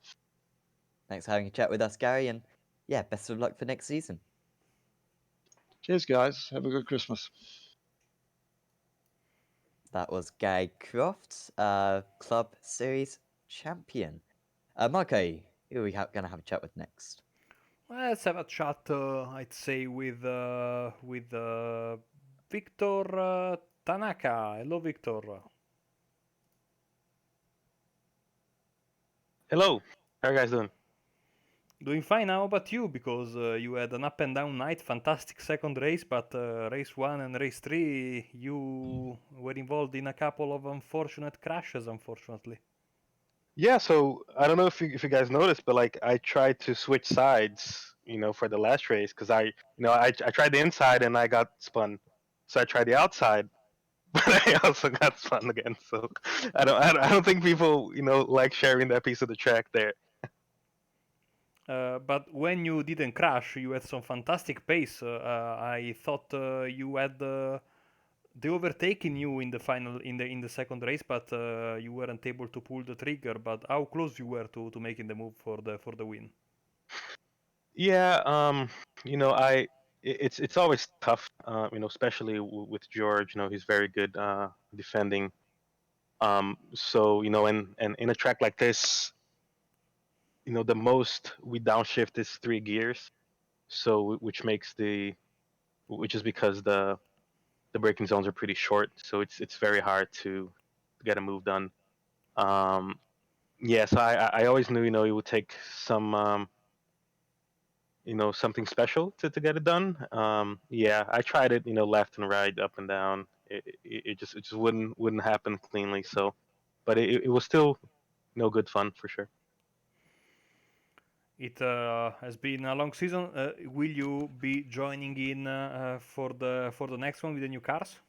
Thanks for having a chat with us, Gary, and yeah, best of luck for next season. Cheers, guys. Have a good Christmas. That was Gary Croft, Club Series champion. Marco, Who are we gonna have a chat with next? Let's have a chat, I'd say, with Victor Tanaka. Hello, Victor. Hello, how are you guys doing? Doing fine. How about you? Because you had an up and down night, fantastic second race, but race 1 and race 3, you were involved in a couple of unfortunate crashes, unfortunately. Yeah, so I don't know if you guys noticed, but like I tried to switch sides, for the last race because I tried the inside and I got spun, so I tried the outside, but I also got spun again. So I don't think people like sharing that piece of the track there. But when you didn't crash, you had some fantastic pace. I thought you had they overtaken you in the final in the second race, but you weren't able to pull the trigger. But how close you were to making the move for the win? Yeah, it's always tough, especially with George. He's very good defending. So and in a track like this, the most we downshift is 3 gears, so which is because the braking zones are pretty short, so it's very hard to get a move done. Um, yeah, so I always knew it would take some something special to get it done. Yeah, I tried it, left and right, up and down. It just wouldn't happen cleanly. So, but it was still good fun for sure. It has been a long season. Will you be joining in for the next one with the new cars?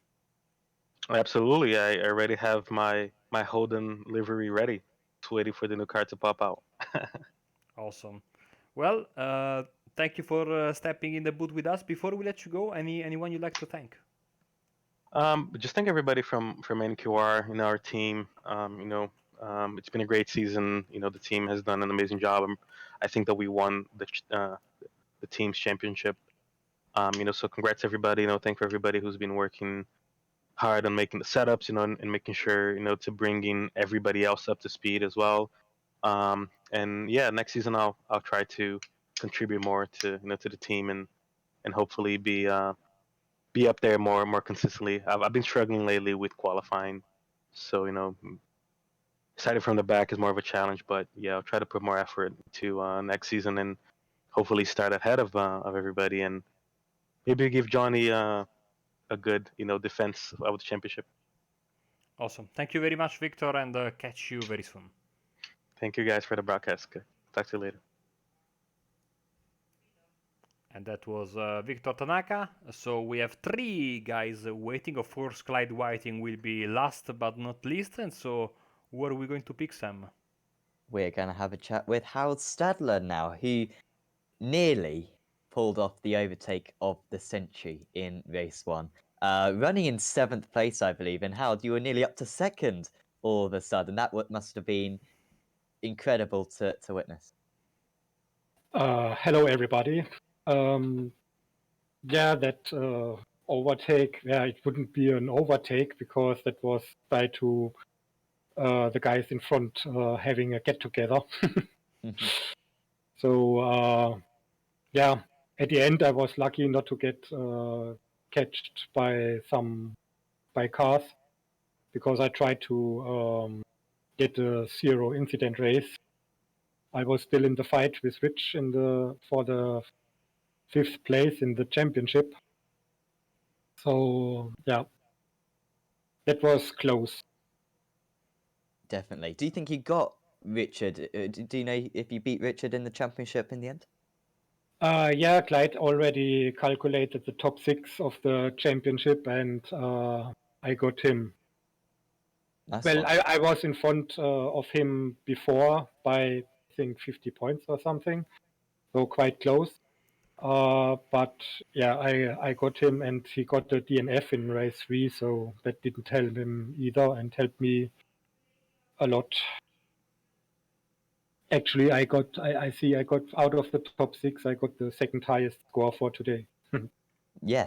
Absolutely, I already have my Holden livery ready. Just waiting for the new car to pop out. Awesome. Well, thank you for stepping in the booth with us. Before we let you go, anyone you'd like to thank? Just thank everybody from NQR, our team. It's been a great season. The team has done an amazing job. I think that we won the team's championship. So congrats everybody. Thank for everybody who's been working hard on making the setups. And making sure to bringing everybody else up to speed as well. And yeah, next season I'll try to contribute more to to the team and hopefully be up there more consistently. I've been struggling lately with qualifying, so starting from the back is more of a challenge. But yeah, I'll try to put more effort to next season and hopefully start ahead of everybody and maybe give Johnny a good defense of the championship. Awesome. Thank you very much, Victor, and catch you very soon. Thank you guys for the broadcast. Talk to you later. And that was Victor Tanaka. So we have 3 guys waiting. Of course, Clyde Whiting will be last but not least. And so, who are we going to pick, Sam? We're gonna have a chat with Harold Stadler now, who nearly pulled off the overtake of the century in race 1. Running in 7th place, I believe. And Harold, you were nearly up to 2nd all of a sudden. That must have been incredible to witness. Hello, everybody. Yeah, that overtake, yeah, it wouldn't be an overtake because that was by to the guys in front having a get together. So, yeah, at the end, I was lucky not to get catched by cars because I tried to get a 0 incident race. I was still in the fight with Rich for the 5th place in the championship. So yeah, that was close. Definitely. Do you think you got Richard? Do you know if you beat Richard in the championship in the end? Yeah, Clyde already calculated the top 6 of the championship, and I got him. Nice Well, one. I was in front of him before by, I think, 50 points or something, so quite close. But yeah, I got him, and he got the DNF in race 3, so that didn't help him either, and helped me a lot. Actually, I see I got out of the top 6, I got the 2nd highest score for today. Yeah,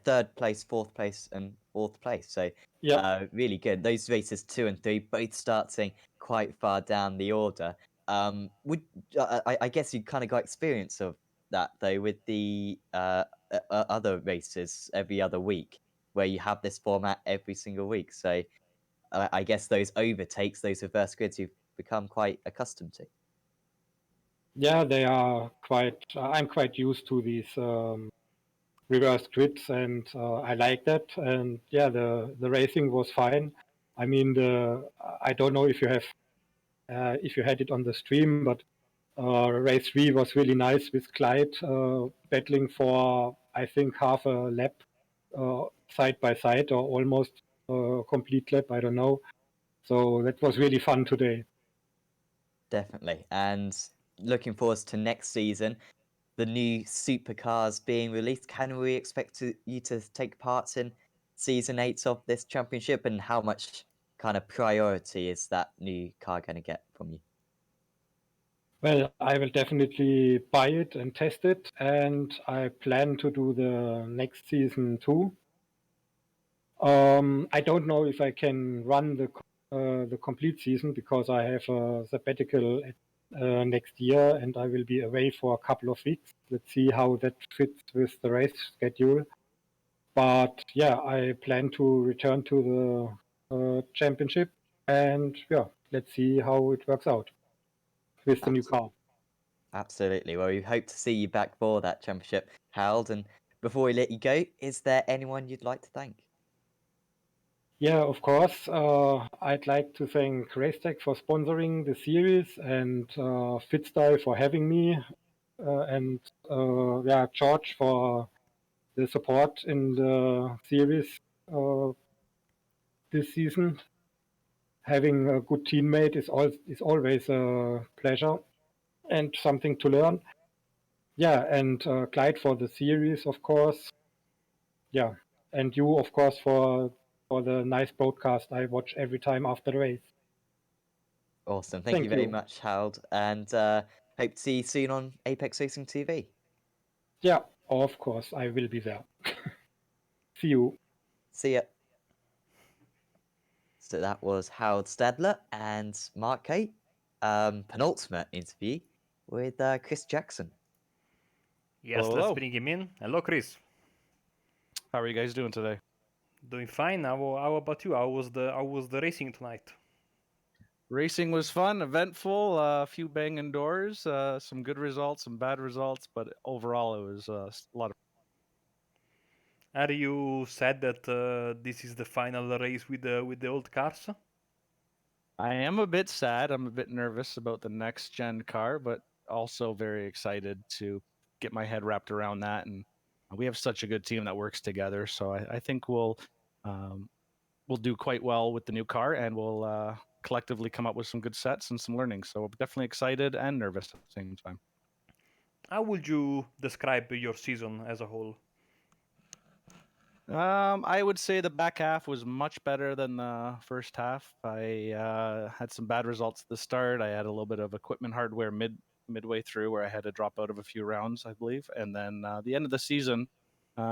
third place, fourth place, and fourth place. So Yeah, really good. Those races 2 and 3 both starting quite far down the order. Would I guess you kind of got experience of that though with the other races every other week, where you have this format every single week. So I guess those overtakes, those reverse grids, you've become quite accustomed to. yeah, they are quite. I'm quite used to these reverse grids, and I like that. And yeah, the racing was fine. I mean, I don't know if you had it on the stream, but race 3 was really nice with Clyde battling for I think half a lap side by side or almost complete lap. I don't know. So that was really fun today. Definitely. And looking forward to next season, the new supercars being released. Can we expect you to take part in season 8 of this championship? And how much kind of priority is that new car going to get from you? Well, I will definitely buy it and test it, and I plan to do the next season too. I don't know if I can run the complete season because I have a sabbatical next year, and I will be away for a couple of weeks. Let's see how that fits with the race schedule. But yeah, I plan to return to the championship, and yeah, let's see how it works out with the new car. Absolutely. Well, we hope to see you back for that championship, Harold. And before we let you go, is there anyone you'd like to thank? Yeah, of course. I'd like to thank Racetech for sponsoring the series and Fitstyle for having me, and yeah, George for the support in the series uh, this season. Having a good teammate is always a pleasure and something to learn. Yeah, and Clyde for the series, of course. Yeah, and you, of course, for the nice broadcast I watch every time after the race. Awesome. Thank you Thank very you. much, Harold. And hope to see you soon on Apex Racing TV. Yeah, of course, I will be there. See you. See ya. So that was Harold Stadler and Mark Kate. Penultimate interview with Chris Jackson. Yes, Hello, let's hello. bring him in. Hello, Chris. How are you guys doing today? Doing fine. How about you? How was the racing tonight? Racing was fun, eventful, a few banging doors, some good results, some bad results, but overall it was a lot of. Are you sad that this is the final race with the old cars? I am a bit sad. I'm a bit nervous about the next gen car, but also very excited to get my head wrapped around that. And we have such a good team that works together, so I think um, we'll do quite well with the new car, and we'll collectively come up with some good sets and some learnings. So definitely excited and nervous at the same time. How would you describe your season as a whole? I would say the back half was much better than the first half. I had some bad results at the start. I had a little bit of equipment hardware midway through where I had to drop out of a few rounds, I believe. And then the end of the season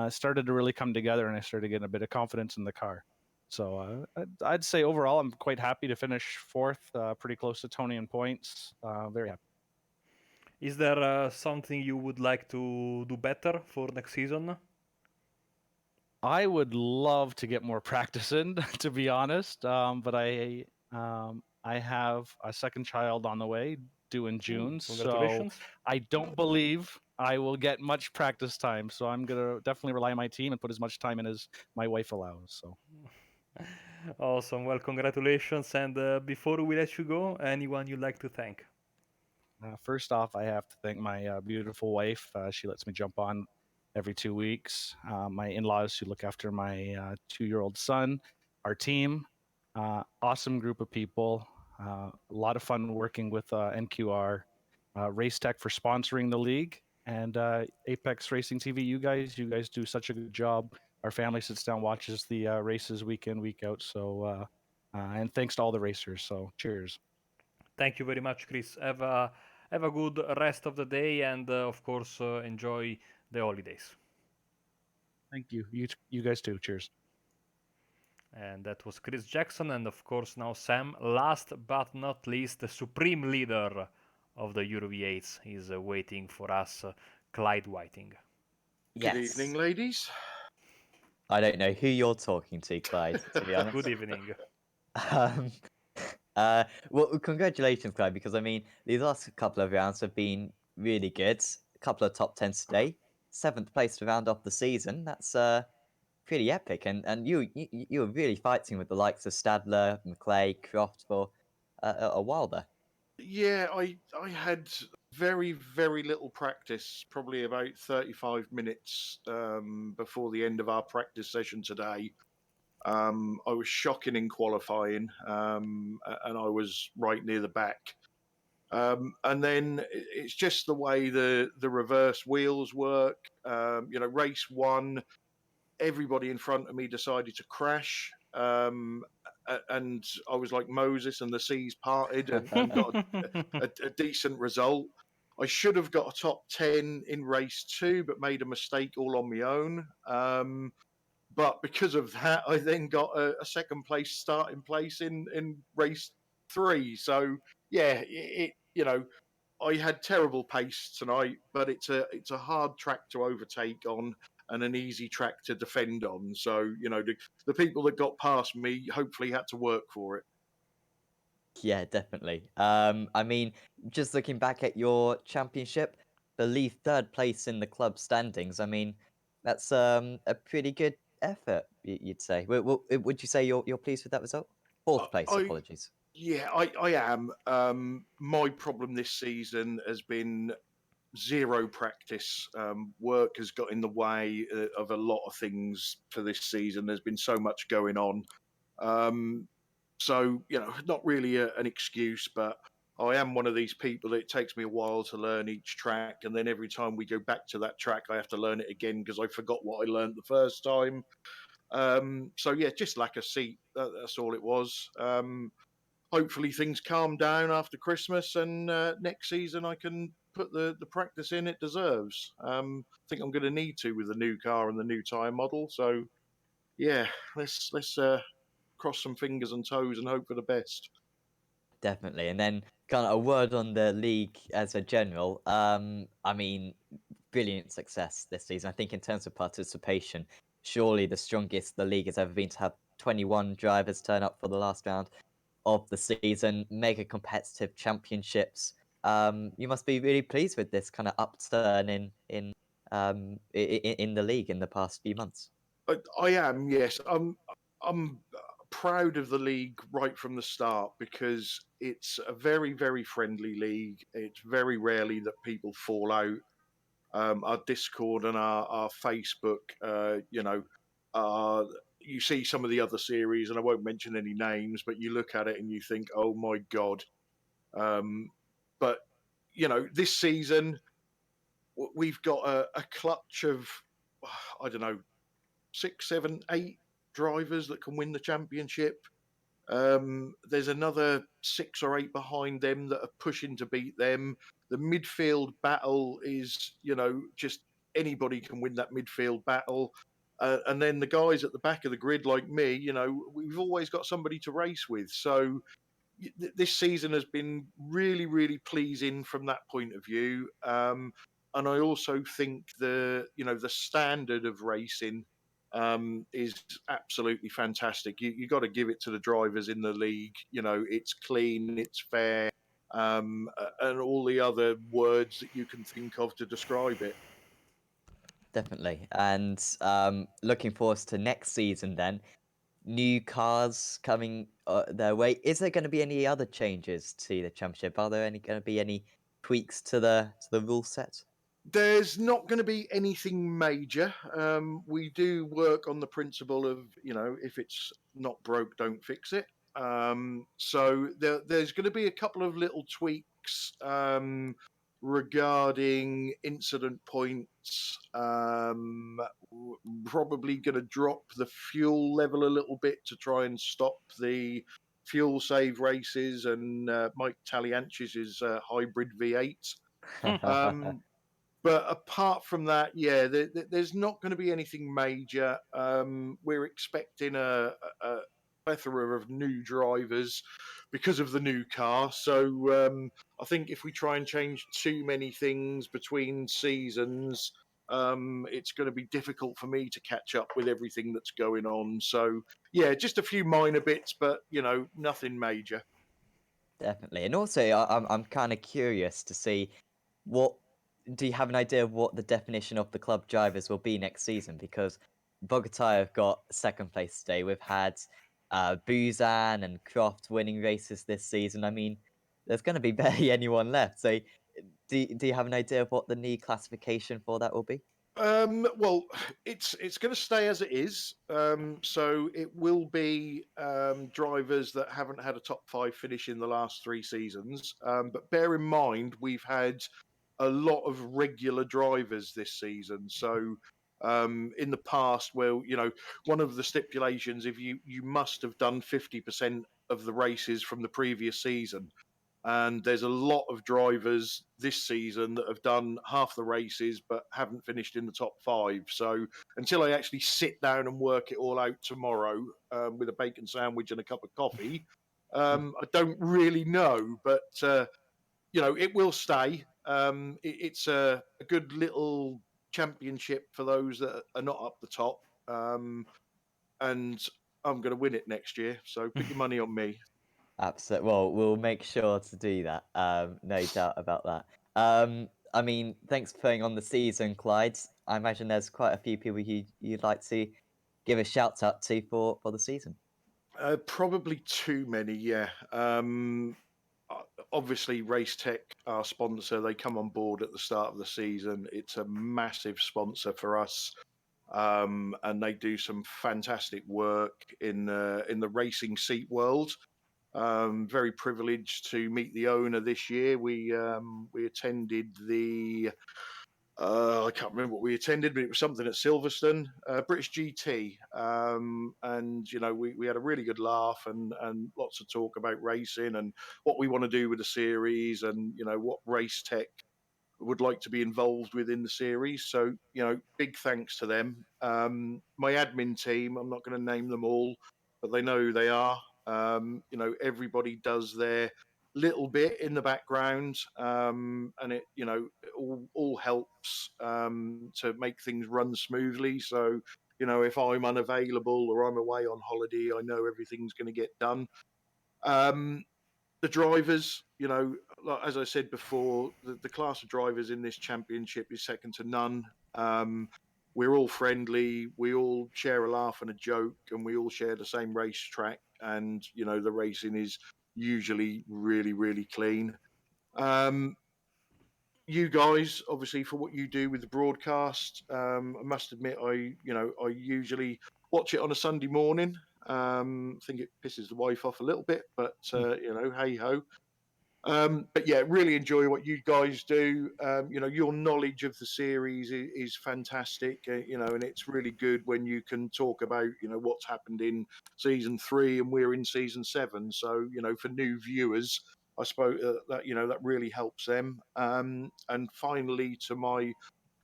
started to really come together, and I started getting a bit of confidence in the car. So I'd say overall, I'm quite happy to finish fourth, pretty close to Tony in points. Very happy. Is there something you would like to do better for next season? I would love to get more practice in, to be honest. But I have a second child on the way, due in June. So Congratulations. I don't believe I will get much practice time. So I'm gonna definitely rely on my team and put as much time in as my wife allows. So Awesome. Well, congratulations. And before we let you go, anyone you'd like to thank? first off, I have to thank my beautiful wife. She lets me jump on every 2 weeks. My in-laws who look after my 2-year-old son, our team, awesome group of people. A lot of fun working with NQR, Racetech for sponsoring the league, and Apex Racing TV. You guys do such a good job. Our family sits down, watches the races week in, week out. So, and thanks to all the racers. So, cheers. Thank you very much, Chris. Have a good rest of the day, and of course, enjoy the holidays. Thank you. You guys too. Cheers. And that was Chris Jackson, and of course now Sam. Last but not least, the supreme leader of the Euro V8s is waiting for us, Clyde Whiting. Yes. Good evening, ladies. I don't know who you're talking to, Clyde, to be honest. Good evening. Um, well, congratulations, Clyde, because I mean, these last couple of rounds have been really good. A couple of top 10s today. 7th place to round off the season. That's pretty epic. And you were really fighting with the likes of Stadler, McClay, Croft for a while there. Yeah, I had very, very little practice, probably about 35 minutes before the end of our practice session today. I was shocking in qualifying, and I was right near the back. And then it's just the way the reverse wheels work. Race one, everybody in front of me decided to crash. And I was like Moses, and the seas parted, and got a decent result. I should have got a top 10 in race two, but made a mistake all on my own. But because of that, I then got a second place starting place in race three. So yeah, I had terrible pace tonight, but it's a hard track to overtake on and an easy track to defend on. So the people that got past me hopefully had to work for it. Yeah, definitely. I mean, just looking back at your championship, believe 3rd place in the club standings. I mean, that's a pretty good effort, you'd say. Would you say you're pleased with that result? 4th place, apologies. Yeah, I am. My problem this season has been zero practice. Work has got in the way of a lot of things for this season. There's been so much going on. So, not really an excuse, but I am one of these people that it takes me a while to learn each track. And then every time we go back to that track, I have to learn it again because I forgot what I learned the first time. So, yeah, just lack of seat. That's all it was. Hopefully things calm down after Christmas, and next season I can put the practice in it deserves. I think I'm going to need to with the new car and the new tyre model. So, yeah, let's cross some fingers and toes and hope for the best. Definitely. And then kind of a word on the league as a general. I mean, brilliant success this season. I think in terms of participation, surely the strongest the league has ever been to have 21 drivers turn up for the last round of the season, mega competitive championships. You must be really pleased with this kind of upturn in the league in the past few months. I am, yes. I'm proud of the league right from the start because it's a very, very friendly league. It's very rarely that people fall out. Our Discord and our Facebook, you see some of the other series, and I won't mention any names, but you look at it and you think, oh my God. But, this season, we've got a clutch of, I don't know, 6, 7, 8 drivers that can win the championship. There's another 6 or 8 behind them that are pushing to beat them. The midfield battle is, just anybody can win that midfield battle. And then the guys at the back of the grid, like me, we've always got somebody to race with. So this season has been really, really pleasing from that point of view. And I also think the standard of racing is absolutely fantastic. You got to give it to the drivers in the league. It's clean, it's fair, and all the other words that you can think of to describe it. Definitely. And looking forward to next season then. New cars coming their way. Is there going to be any other changes to the championship? Are there going to be any tweaks to the rule set? There's not going to be anything major. We do work on the principle of, if it's not broke, don't fix it. So there's going to be a couple of little tweaks regarding incident points. Probably going to drop the fuel level a little bit to try and stop the fuel save races and Mike Talianch's hybrid V8. But apart from that, yeah, there's not going to be anything major. We're expecting a plethora of new drivers because of the new car. So I think if we try and change too many things between seasons, it's going to be difficult for me to catch up with everything that's going on. So yeah, just a few minor bits, but nothing major. Definitely. And also, I'm kind of curious to see what do you have an idea of what the definition of the club drivers will be next season? Because Bogota have got second place today. We've had Buzan and Croft winning races this season. I mean, there's going to be barely anyone left. So, do you have an idea of what the new classification for that will be? Well, it's going to stay as it is. So it will be drivers that haven't had a top five finish in the last three seasons. But bear in mind, we've had a lot of regular drivers this season. So in the past, well, one of the stipulations, if you must have done 50% of the races from the previous season. And there's a lot of drivers this season that have done half the races but haven't finished in the top five. So until I actually sit down and work it all out tomorrow with a bacon sandwich and a cup of coffee, I don't really know. But it will stay. It's a good little championship for those that are not up the top. And I'm going to win it next year. So put your money on me. Absolutely. Well, we'll make sure to do that. No doubt about that. I mean, thanks for putting on the season, Clyde. I imagine there's quite a few people you'd like to give a shout out to for the season. Probably too many, yeah. Obviously, Racetech, our sponsor, they come on board at the start of the season. It's a massive sponsor for us, and they do some fantastic work in the racing seat world. Very privileged to meet the owner this year. We attended the I can't remember what we attended, but it was something at Silverstone, British GT, and we had a really good laugh and lots of talk about racing and what we want to do with the series and what Race Tech would like to be involved within the series. So big thanks to them. My admin team, I'm not going to name them all, but they know who they are. Everybody does their little bit in the background, and it all helps to make things run smoothly. So if I'm unavailable or I'm away on holiday, I know everything's going to get done. The drivers, like, as I said before, the class of drivers in this championship is second to none. We're all friendly, we all share a laugh and a joke, and we all share the same racetrack. And the racing is usually really, really clean. You guys, obviously, for what you do with the broadcast, I must admit, I usually watch it on a Sunday morning. I think it pisses the wife off a little bit, but hey ho. But yeah, really enjoy what you guys do. Your knowledge of the series is fantastic. And it's really good when you can talk about what's happened in season 3 and we're in season 7. So for new viewers, I suppose that really helps them. And finally, to my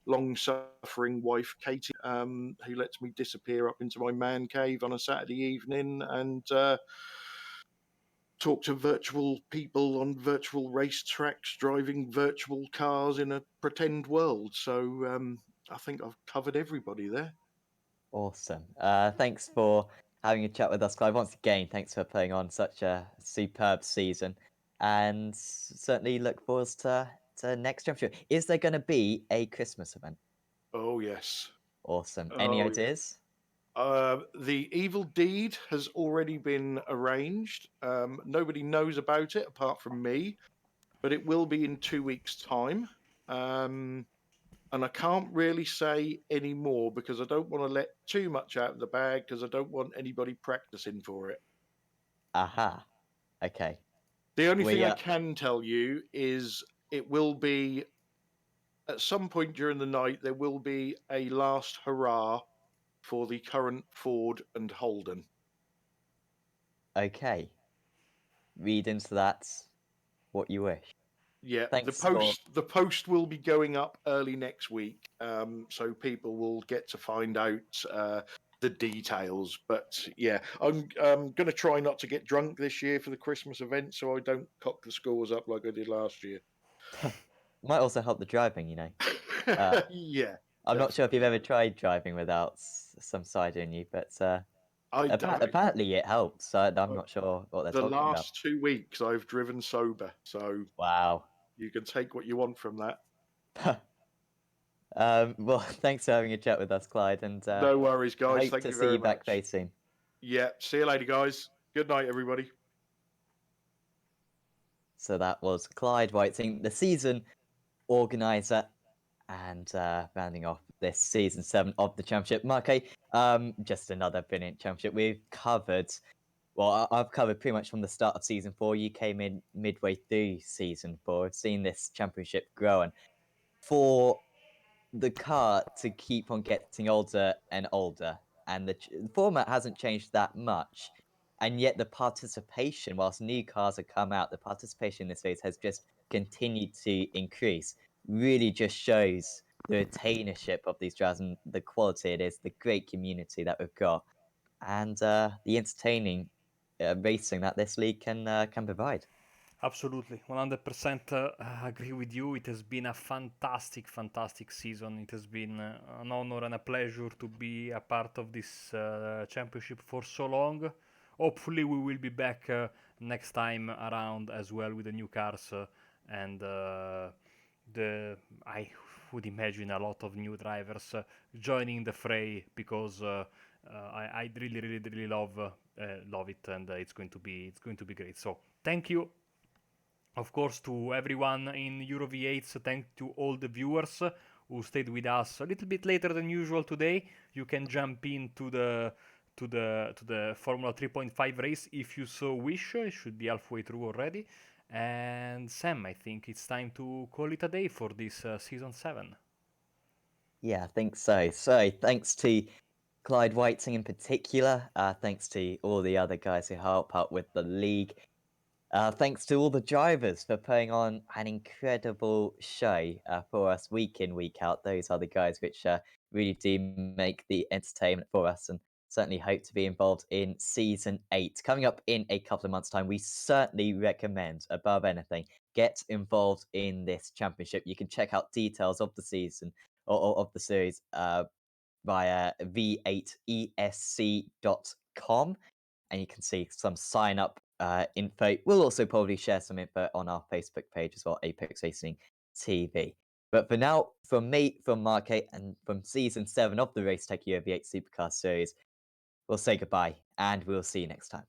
long-suffering wife Katie, who lets me disappear up into my man cave on a Saturday evening and talk to virtual people on virtual racetracks, driving virtual cars in a pretend world. So I think I've covered everybody there. Awesome. Thanks for having a chat with us, Clive. Once again, thanks for putting on such a superb season, and certainly look forward to next championship. Is there going to be a Christmas event? Oh yes. Awesome. Any Oh, ideas? the evil deed has already been arranged. Nobody knows about it apart from me, but it will be in 2 weeks' time. And I can't really say any more because I don't want to let too much out of the bag because I don't want anybody practicing for it. Aha. Okay. The only thing We I can tell you is it will be at some point during the night, there will be a last hurrah for the current Ford and Holden. okay. Read into that what you wish. Yeah, Thanks the post will be going up early next week, so people will get to find out the details. But yeah, I'm going to try not to get drunk this year for the Christmas event, so I don't cock the scores up like I did last year. Might also help the driving, you know. Uh, Yeah, I'm not sure if you've definitely. ever tried driving without some cider in you, but I apparently it helps. I'm not sure what they're the talking about. last 2 weeks I've driven sober, so Wow. you can take what you want from that. Well, thanks for having a chat with us, Clyde, and No worries, I guys. hope Thank to you see very you back much. very soon. Yeah, see you later, guys. Good night, everybody. So that was Clyde Whiting, the season organizer, and rounding off this season 7 of the championship. Marke, just another brilliant championship. We've covered, well, I've covered pretty much from the start of season 4. You came in midway through season 4. I've seen this championship grow, and for the car to keep on getting older and older, and the format hasn't changed that much, and yet the participation, whilst new cars have come out, the participation in this race has just continued to increase. Really just shows the retainership of these drivers and the quality it is, the great community that we've got, and the entertaining racing that this league can provide. Absolutely, 100% agree with you. It has been a fantastic, fantastic season. It has been an honor and a pleasure to be a part of this championship for so long. Hopefully, we will be back next time around as well with the new cars and I would imagine a lot of new drivers joining the fray because I really, really, really love it, and it's going to be great. So thank you, of course, to everyone in Euro V8s. Thank to all the viewers who stayed with us a little bit later than usual today. You can jump into the Formula 3.5 race if you so wish. It should be halfway through already. And Sam, I think it's time to call it a day for this season 7. Yeah, I think so. So thanks to Clyde Whiting in particular. Thanks to all the other guys who help out with the league. Thanks to all the drivers for putting on an incredible show for us week in, week out. Those are the guys which really do make the entertainment for us, and certainly hope to be involved in season 8. Coming up in a couple of months' time, we certainly recommend, above anything, get involved in this championship. You can check out details of the season or of the series via v8esc.com, and you can see some sign up info. We'll also probably share some info on our Facebook page as well, Apex Racing TV. But for now, from me, from Marke, and from season 7 of the Racetech Euro V8 Supercar series, we'll say goodbye, and we'll see you next time.